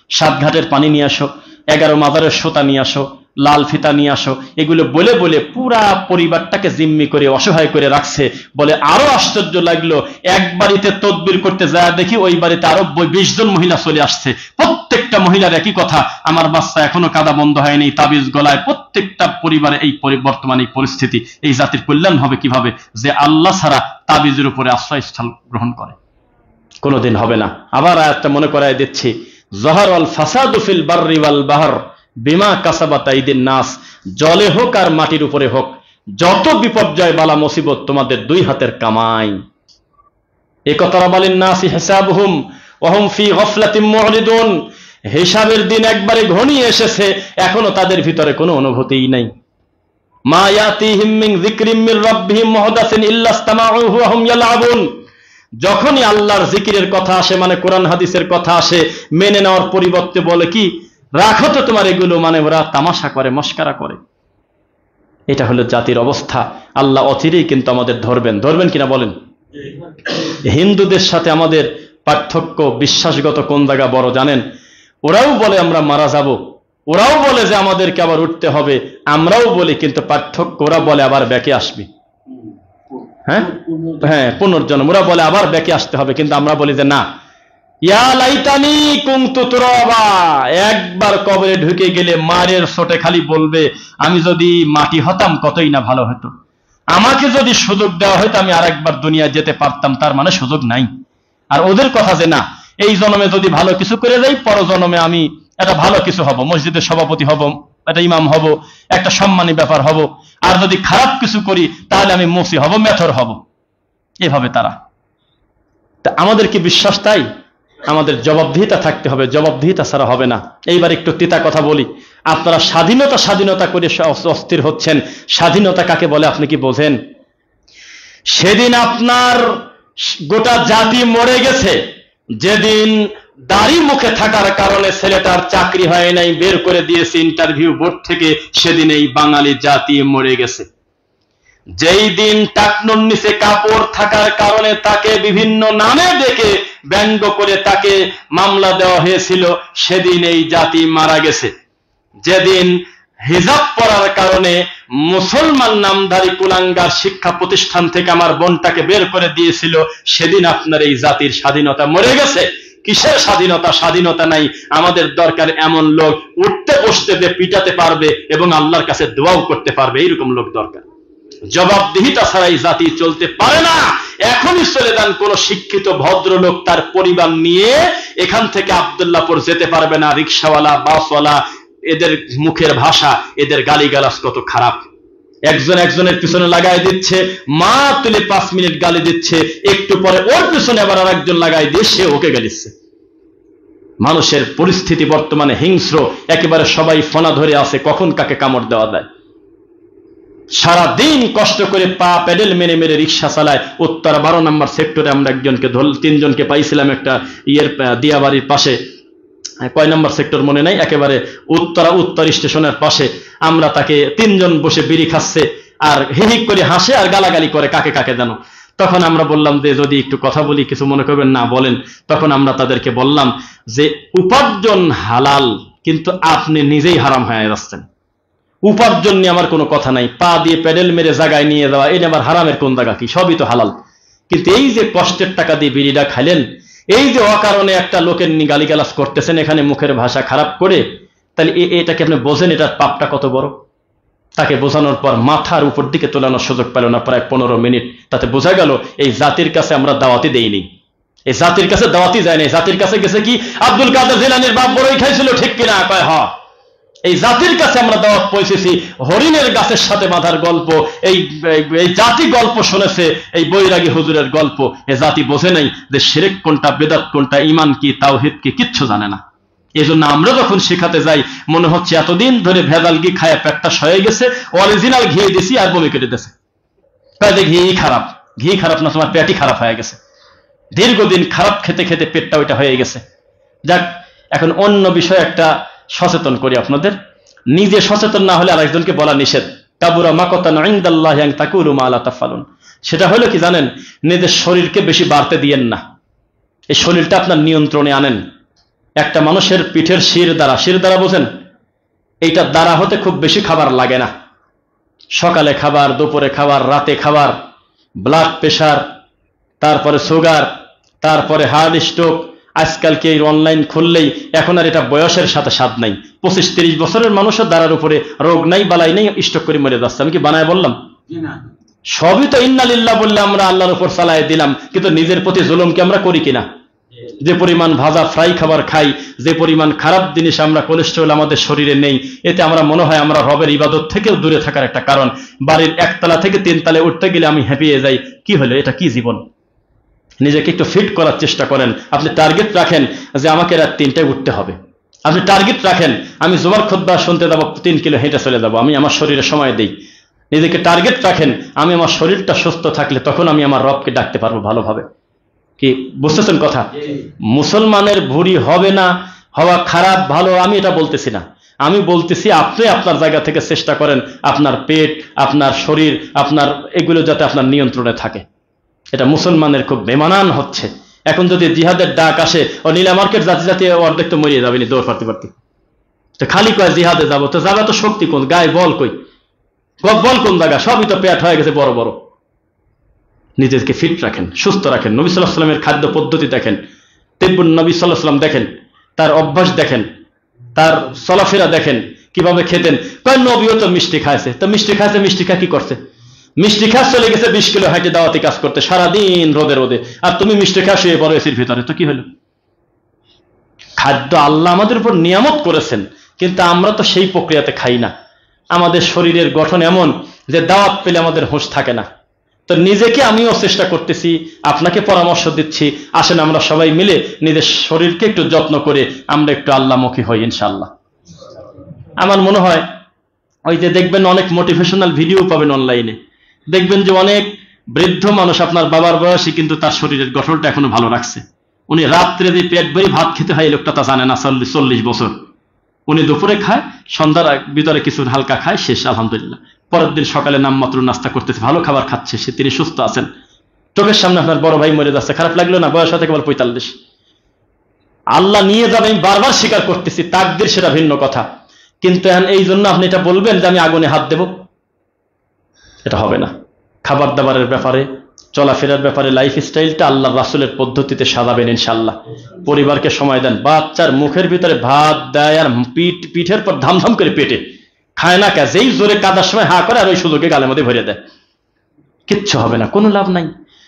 7 ঘাটের পানি নিয়ে আসো, 11 মাজারের সোতা নিয়ে আসো, লাল ফিতা নিয়ে আসো, এগুলো বলে বলে পুরা পরিবারটাকে জিম্মি করে অসহায় করে রাখছে। বলে আরো আশ্চর্য লাগলো, এক বাড়িতে তদবির করতে যায় দেখি ওই বাড়িতে আরো 20 জন মহিলা চলে আসছে। প্রত্যেকটা মহিলার একই কথা, আমার বাচ্চা এখনো কাদা বন্ধ হয়নি, তাবিজ গলায়। প্রত্যেকটা পরিবারে এই বর্তমান এই পরিস্থিতি। এই জাতির কল্যাণ হবে কিভাবে? যে আল্লাহ ছাড়া তাবিজের উপরে আশ্রয়স্থল গ্রহণ করে, কোনোদিন হবে না। আবার আয়াতটা মনে করায় দিচ্ছি, যহারাল ফাসাদু ফিল বাররি ওয়াল বাহর বিমা কাসাবাত আইদিন নাস। জলে হোক আর মাটির উপরে হোক, যত বিপর্যয় বালা মুসিবত তোমাদের দুই হাতের কামাই। ইকতারাবালিন নাসি হিসাবুহুম ওয়া হুম ফি গাফলাতিন মুরিদুন। হিসাবের দিন একবারে ঘনিয়ে এসেছে, এখনো তাদের ভিতরে কোনো অনুভূতিই নাই। মা ইয়াতিহিম মিন যিকরিম মির রাব্বিহিম মুহদাসিন ইল্লা ইসতামাউহু ওয়া হুম ইয়ালআবুন। যখনই আল্লাহর জিকিরের কথা আসে, মানে কোরআন হাদিসের কথা আসে, মেনে নেওয়ার পরিবর্তে বলে কি, রাখো তো তোমার এগুলো, মানে ওরা তামাশা করে, মস্কারা করে। এটা হলো জাতির অবস্থা। আল্লাহ অচিরেই কিন্তু আমাদের ধরবেন কিনা বলেন? হিন্দুদের সাথে আমাদের পার্থক্য বিশ্বাসগত কোন জায়গা বড় জানেন? ওরাও বলে আমরা মারা যাব, ওরাও বলে যে আমাদেরকে আবার উঠতে হবে, আমরাও বলি, কিন্তু পার্থক্য, ওরা বলে আবার ব্যাকে আসবি। হ্যাঁ, পুনর্জন্ম। ওরা বলে আবার ব্যাকে আসতে হবে, কিন্তু আমরা বলি যে না, ইয়া লাইতানি কুনতু তুরাবা। একবার কবরে ঢুকে গেলে মারের চোটে খালি বলবে, আমি যদি মাটি হতাম কতই না ভালো হতো, আমাকে যদি সুযোগ দেওয়া হয়তো আমি আরেকবার দুনিয়া যেতে পারতাম। তার মানে সুযোগ নাই। আর ওদের কথা যে না, এই জন্মে যদি ভালো কিছু করে যাই, পর জন্মে আমি একটা ভালো কিছু হব, মসজিদের সভাপতি হব, একটা ইমাম হব, একটা সম্মানী ব্যাপার হব। আর যদি খারাপ কিছু করি তাহলে আমি মুফতি হব, মেথর হব। এভাবে তারা। তা আমাদের কি বিশ্বাস তাই? আমাদের জবাবদিহিতা থাকতে হবে, জবাবদিহিতা ছাড়া হবে না। এইবার একটু তিতা কথা বলি। আপনারা স্বাধীনতা করে অস্থির হচ্ছেন। স্বাধীনতা কাকে বলে আপনি কি বোঝেন? সেদিন আপনার গোটা জাতি মরে গেছে, যেদিন দাড়ি মুখে থাকার কারণে ছেলেটার চাকরি হয় নাই, বের করে দিয়েছে ইন্টারভিউ বোর্ড থেকে, সেদিন এই বাঙালি জাতি মরে গেছে। যেই দিন টাকনুর নিচে কাপড় থাকার কারণে তাকে বিভিন্ন নামে ডেকে ব্যঙ্গ করে তাকে মামলা দেওয়া হয়েছিল, সেদিন এই জাতি মারা গেছে। যেদিন হিজাব পরার কারণে মুসলমান নামধারী কুলাঙ্গার শিক্ষা প্রতিষ্ঠান থেকে আমার বোনটাকে বের করে দিয়েছিল, সেদিন আপনার এই জাতির স্বাধীনতা মরে গেছে। কিসের স্বাধীনতা? স্বাধীনতা নাই। আমাদের দরকার এমন লোক, উঠতে বসতে যে পিটাতে পারবে এবং আল্লাহর কাছে দোয়াও করতে পারবে, এইরকম লোক দরকার। জবাবদিহিতা ছাড়াই জাতি চলতে পারে না। এখনই চলে যান কোন শিক্ষিত ভদ্রলোক তার পরিবার নিয়ে এখান থেকে আব্দুল্লাহপুর যেতে পারবে না। রিক্সাওয়ালা, বাসওয়ালা, এদের মুখের ভাষা, এদের গালিগালাজ কত খারাপ। একজন একজনের পিছনে লাগাই দিচ্ছে, মা তুলে 5 মিনিট গালি দিচ্ছে, একটু পরে ওর পিছনে আবার আরেকজন লাগাই দিয়ে সে ওকে গালিচ্ছে। মানুষের পরিস্থিতি বর্তমানে হিংস্র, একেবারে সবাই ফনা ধরে আছে কখন কাকে কামড় দেওয়া যায়। সারা দিন কষ্ট করে পা প্যাডেল মেরে মেরে রিক্সা চালায়। উত্তর 12 নম্বর সেক্টরে আমরা একজনকে 3 জনকে পাইছিলাম, একটা দিয়াবাড়ির পাশে, কয় নম্বর সেক্টর মনে নাই, একেবারে উত্তর স্টেশনের পাশে। আমরা তাকে 3 জন বসে বিড়ি খাচ্ছে আর হিহিক করে হাসে আর গালাগালি করে কাকে কাকে জানো। তখন আমরা বললাম যে যদি একটু কথা বলি, কিছু মনে করবেন না, বলেন। তখন আমরা তাদেরকে বললাম যে উপার্জন হালাল, কিন্তু আপনি নিজেই হারাম হয়ে যাচ্ছেন। উপার্জন নিয়ে আমার কোনো কথা নাই, পা দিয়ে প্যাডেল মেরে জায়গায় নিয়ে যাওয়া, এটা আবার হারামের কোন জায়গা কি? সবই তো হালাল। কিন্তু এই যে কষ্টের টাকা দিয়ে বিড়িটা খাইলেন, এই যে অকারণে একটা লোকের গালিগালাজ করতেছেন এখানে মুখের ভাষা খারাপ করে, তাহলে এটাকে আপনি বোঝেন এটার পাপটা কত বড়? তাকে বোঝানোর পর মাথার উপর দিকে তোলানোর সুযোগ পেল না প্রায় 15 মিনিট। তাতে বোঝা গেল এই জাতির কাছে আমরা দাওয়াতি দেইনি, এই জাতির কাছে দাওয়াতি যায়নি। জাতির কাছে গেছে কি, আব্দুল কাদের জিলানীর বাপ বড়ই খাইছিল, ঠিক কিনা? কয় হ্যাঁ। এই জাতির কাছে আমরা দাওয়াত পৌঁছেছি। হরিণের গাছের সাথে বাঁধার গল্প, এই জাতি গল্প শুনেছে, এই বৈরাগী হুজুরের গল্প। এই জাতি বোঝে নাই যে শিরক কোনটা, বেদাত কোনটা, ঈমান কি, তাওহীদ কি, কিচ্ছু জানে না। এই জন্য আমরা যখন শেখাতে যাই মনে হচ্ছে এতদিন ধরে ভেজাল ঘি খায় পেটটা সয়ে গেছে, অরিজিনাল ঘি দিছি আর বমি কেটে দিয়েছে। কাজে ঘি খারাপ, ঘি খারাপ না, তোমার পেটই খারাপ হয়ে গেছে। দীর্ঘদিন খারাপ খেতে খেতে পেটটা ওইটা হয়ে গেছে। যাক, এখন অন্য বিষয় একটা সচেতন করি আপনাদের। নিজে সচেতন না হলে আরেকজনকে বলা নিষেধ। কাবুরা মাকাতান ইনদাল্লাহি আন তাকুলু মা লা তাফআলুন। সেটা হলো কি জানেন? নিজের শরীরকে বেশি বাড়তে দিয়েন না, এই শরীরটা আপনার নিয়ন্ত্রণে আনেন। একটা মানুষের পিঠের শির দ্বারা বোঝেন, এইটার দ্বারা হতে খুব বেশি খাবার লাগে না। সকালে খাবার, দুপুরে খাবার, রাতে খাবার, ব্লাড প্রেশার, তারপরে সুগার, তারপরে হার্ট স্ট্রোক। আজকালকে এই অনলাইন খুললেই এখন আর এটা বয়সের সাথে স্বাদ নাই। 25-30 বছরের মানুষের দ্বারার উপরে রোগ নাই, বালাই নেই, স্ট্রোক করে মরে যাচ্ছে। আমি কি বানায় বললাম? সবই তো ইন্নালিল্লাহ বললে আমরা আল্লাহর উপর চালায় দিলাম, কিন্তু নিজের প্রতি জুলুম কি আমরা করি কিনা? যে পরিমাণ ভাজা ফ্রাই খাবার খাই, যে পরিমাণ খারাপ জিনিস আমরা কোলেস্ট্রল আমাদের শরীরে নেই, এতে আমরা মনে হয় আমরা রবের ইবাদত থেকেও দূরে থাকার একটা কারণ। বাড়ির 1 তলা থেকে 3 তলায় উঠতে গেলে আমি হ্যাপিয়ে যাই। কি হলো? এটা কি জীবন? নিজেকে একটু ফিট করার চেষ্টা করেন। আপনি টার্গেট রাখেন যে আমাকে রাত 3টায় উঠতে হবে। আপনি টার্গেট রাখেন আমি জুমার খুতবা শুনতে যাব, 3 কিলো হেঁটে চলে যাব, আমি আমার শরীরে সময় দিই। নিজেকে টার্গেট রাখেন আমি আমার শরীরটা সুস্থ থাকলে তখন আমি আমার রবকে ডাকতে পারবো ভালোভাবে। কি বুঝতেছেন কথা? মুসলমানের ভুঁড়ি হবে না হওয়া খারাপ ভালো আমি এটা বলতেছি না। আমি বলতেছি আপনি আপনার জায়গা থেকে চেষ্টা করেন আপনার পেট, আপনার শরীর, আপনার এগুলো যাতে আপনার নিয়ন্ত্রণে থাকে। এটা মুসলমানের খুব বেমানান হচ্ছে। এখন যদি জিহাদের ডাক আসে, ও নীলা মার্কেট জাতি জাতি অর্ধেক তো মরিয়ে যাবেনি দৌড় পারতে পারতে। তো খালি কয় জিহাদে যাবো, তো যাবে তো শক্তি কোন? গায়ে বল কই? বল কোন জায়গা? সবই তো পেট হয়ে গেছে বড় বড়। নিজেকে ফিট রাখেন, সুস্থ রাখেন। নবী সাল্লাল্লাহু আলাইহি ওয়াসাল্লামের খাদ্য পদ্ধতি দেখেন, তিব্বুন নবী সাল্লাল্লাহু আলাইহি ওয়াসাল্লাম দেখেন, তার অভ্যাস দেখেন, তার চলাফেরা দেখেন, কিভাবে খেতেন। কয় নবীও তো মিষ্টি খাইছে। তো মিষ্টি খাইছে, মিষ্টি খা কি করছে? মিষ্টি খা চলে গেছে 20 কিলো হাইটে দাওয়াতি কাজ করতে সারাদিন রোদে রোদে, আর তুমি মিষ্টি খা শুয়ে পড়ো এসির ভিতরে, তো কি হলো? খাদ্য আল্লাহ আমাদের উপর নিয়ামত করেছেন, কিন্তু আমরা তো সেই প্রক্রিয়াতে খাই না। আমাদের শরীরের গঠন এমন যে দাওয়াত পেলে আমাদের হুঁশ থাকে না। তো নিজেকে আমিও চেষ্টা করতেছি, আপনাকে পরামর্শ দিচ্ছি, আসেন আমরা সবাই মিলে নিজের শরীরকে একটু যত্ন করে আমরা একটু আল্লাহমুখী হই ইনশাআল্লাহ। আমার মনে হয় ওই যে দেখবেন অনেক মোটিভেশনাল ভিডিও পাবেন অনলাইনে, দেখবেন যে অনেক বৃদ্ধ মানুষ আপনার বাবার বয়সী, কিন্তু তার শরীরের গঠনটা এখনো ভালো রাখছে। উনি রাত্রে যে পেট ভরে ভাত খেতে হয় এই লোকটা তা জানে না। 40 বছর উনি দুপুরে খায়, সন্ধ্যার ভিতরে কিছু হালকা খায়, শেষ আলহামদুলিল্লাহ। পরের দিন সকালে নামমাত্র নাস্তা করতেছে, ভালো খাবার খাচ্ছে, সে তিনি সুস্থ আছেন। চোখের সামনে আপনার বড় ভাই মরে যাচ্ছে, খারাপ লাগলো না? বয়স হতে কেবল 45। আল্লাহ নিয়ে যাবে, আমি বারবার স্বীকার করতেছি, তাকদীর সেটা ভিন্ন কথা। কিন্তু এই জন্য আপনি এটা বলবেন যে আমি আগুনে হাত দেব, এটা হবে না। খাবার দাবারের ব্যাপারে, চলাফেরার ব্যাপারে লাইফ স্টাইলটা আল্লাহ রাসূলের পদ্ধতিতে সাজাবেন ইনশাআল্লাহ। পরিবারকে সময় দেন। বাচ্চার মুখের ভিতরে ভাত দেয় আর পিঠের পর ধামধাম করে পেটে খায় না কে? যেই জোরে কাদার সময় হা করে আর ওই সুযোগে গালের মধ্যে ভরে দেয়। কিচ্ছু হবে না, কোনো লাভ নাই।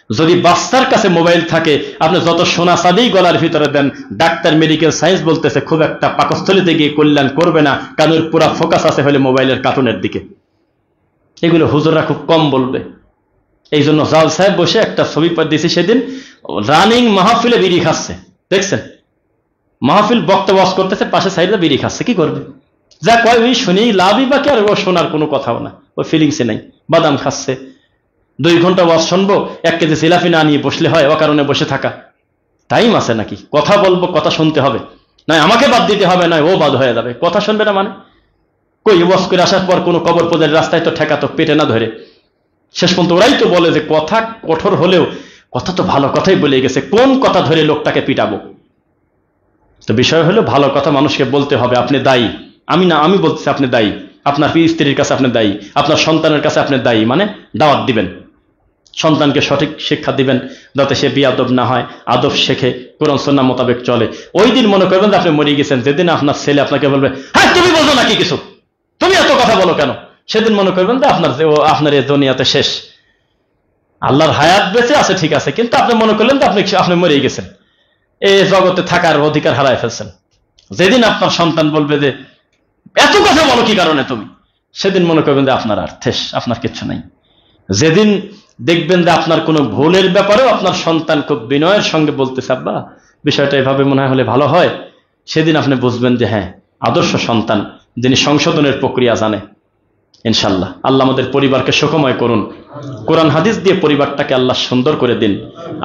যদি বাচ্চার কাছে মোবাইল থাকে, আপনি যত সোনা চাঁদিই গলার ভিতরে দেন, ডাক্তার মেডিকেল সায়েন্স বলতেছে খুব একটা পাকস্থলীতে গিয়ে কল্যাণ করবে না, কারণ ওর পুরা ফোকাস আছে হলে মোবাইলের কার্টুনের দিকে। এগুলো হুজুররা খুব কম বলবে। এই জন্য জাল সাহেব বসে একটা ছবি দিয়েছি সেদিন, রানিং মাহফিলে বিড়ি খাচ্ছে, দেখছেন? মাহফিল বক্তা ওয়াজ করতেছে, পাশে সাইডে বিড়ি খাচ্ছে। কি করবে? যা কয় ওই শুনেই লাভই বাকি, আর ও শোনার কোনো কথাও না, ও ফিলিংসে নাই। বাদাম খাচ্ছে। 2 ঘন্টা ওয়াজ শুনবো, 1 কেজি জিলাপি না নিয়ে বসলে হয়? ও কারণে বসে থাকা টাইম আছে নাকি? কথা বলবো, কথা শুনতে হবে, নয় আমাকে বাদ দিতে হবে, নয় ও বাদ হয়ে যাবে। কথা শুনবে না মানে? কই ওয়াজ করে আসার পর কোনো কবর পদের রাস্তায় তো ঠেকা তো পেটে না ধরে। শেষ পর্যন্ত ওরাই তো বলে যে কথা কঠোর হলেও কথা তো ভালো কথাই বলে গেছে, কোন কথা ধরে লোকটাকে পিটাবো? তো বিষয় হলো ভালো কথা মানুষকে বলতে হবে। আপনি দায়ী, আমি না, আমি বলতেছি আপনি দায়ী। আপনার স্ত্রীর কাছে আপনি দায়ী, আপনার সন্তানের কাছে আপনি দায়ী। মানে দাওয়াত দিবেন, সন্তানকে সঠিক শিক্ষা দিবেন যাতে সে বিয়াদব না হয়, আদব শেখে, কোরআন সুন্নাহ মোতাবেক চলে। ওই দিন মনে করবেন যে আপনি মরে গেছেন। যেদিন আপনার ছেলে আপনাকে বলবে হ্যাঁ তুমি বোঝো নাকি কিছু, তুমি এত কথা বলো কেন, সেদিন মনে করবেন যে আপনার এই দুনিয়াতে শেষ। আল্লাহর হায়াত বেঁচে আছে ঠিক আছে, কিন্তু আপনি মনে করলেন যে আপনি মরে গেছেন, এই জগতে থাকার অধিকার হারায় ফেলছেন। যেদিন আপনার সন্তান বলবে যে এত কথা বলো কি কারণে তুমি, সেদিন মনে করবেন যে আপনার আর শেষ, আপনার কিচ্ছু নাই। যেদিন দেখবেন যে আপনার কোনো ভুলের ব্যাপারেও আপনার সন্তান খুব বিনয়ের সঙ্গে বলতেছে আব্বা বিষয়টা এভাবে মনে হলে ভালো হয়, সেদিন আপনি বুঝবেন যে হ্যাঁ আদর্শ সন্তান, যিনি সংশোধনের প্রক্রিয়া জানে। ইনশাআল্লাহ আল্লাহ আমাদের পরিবারকে সুখময় করুন। কোরআন হাদিস দিয়ে পরিবারটাকে আল্লাহ সুন্দর করে দিন।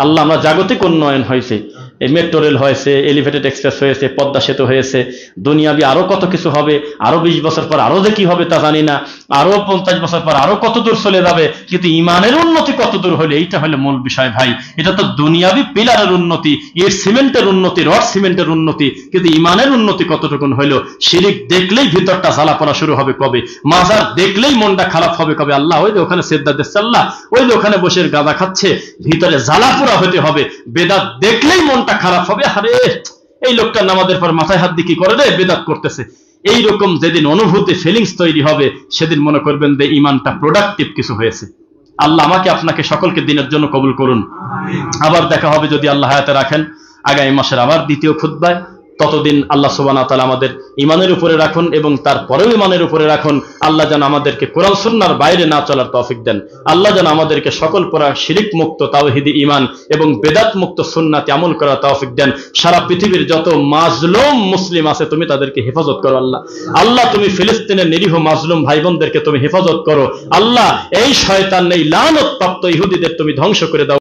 আল্লাহ আমরা জাগতিক উন্নয়ন হয়েছে, এই মেট্রো রেল হয়েছে, এলিভেটেড এক্সপ্রেস হয়েছে, পদ্মা সেতু হয়েছে, দুনিয়াবি আরো কত কিছু হবে, আরো 20 বছর পর আরো যে কি হবে তা জানি না, আরো 50 বছর পর আরো কত দূর চলে যাবে, কিন্তু ইমানের উন্নতি কত দূর হলে, এইটা হলো মূল বিষয় ভাই। এটা তো দুনিয়াবি পিলারের উন্নতি, ইট সিমেন্টের উন্নতি, রড সিমেন্টের উন্নতি, কিন্তু ইমানের উন্নতি কতটুকুন হইলো? শিরিক দেখলেই ভিতরটা জ্বালা পড়া শুরু হবে কবে, মাজার দেখলেই মনটা খারাপ হবে কবে, আল্লাহ ওই যে ওখানে সেজদা দিচ্ছে, আল্লাহ ওই যে ওখানে বসে গাঁজা খাচ্ছে, ভিতরে জ্বালা পোড়া হতে হবে। বেদাত দেখলেই মনটা খারাপ হবে, আরে এই লোকটা নামাজের পর মাথায় হাত দিয়ে কি করে রে, বেদাত করতেছে। এইরকম যেদিন অনুভূতি ফিলিংস তৈরি হবে, সেদিন মনে করবেন যে ইমানটা প্রোডাক্টিভ কিছু হয়েছে। আল্লাহ আমাকে আপনাকে সকলকে দিনের জন্য কবুল করুন। আবার দেখা হবে যদি আল্লাহ হায়াতে রাখেন আগামী মাসের আবার দ্বিতীয় খুতবায়। ততদিন আল্লাহ সুবহানাহু ওয়া তাআলা আমাদের ইমানের উপরে রাখুন এবং তারপরেও ইমানের উপরে রাখুন। আল্লাহ যেন আমাদেরকে কোরআন সুন্নাহর বাইরে না চলার তৌফিক দেন। আল্লাহ যেন আমাদেরকে সকল প্রকার শিরিক মুক্ত তাওহীদি ঈমান এবং বেদাত মুক্ত সুন্নাতে আমল করার তৌফিক দেন। সারা পৃথিবীর যত মাজলুম মুসলিম আছে তুমি তাদেরকে হেফাজত করো আল্লাহ। আল্লাহ তুমি ফিলিস্তিনের নিরীহ মাজলুম ভাই বোনদেরকে তুমি হেফাজত করো আল্লাহ। এই শয়তান, এই লানত প্রাপ্ত ইহুদিদের তুমি ধ্বংস করে দাও।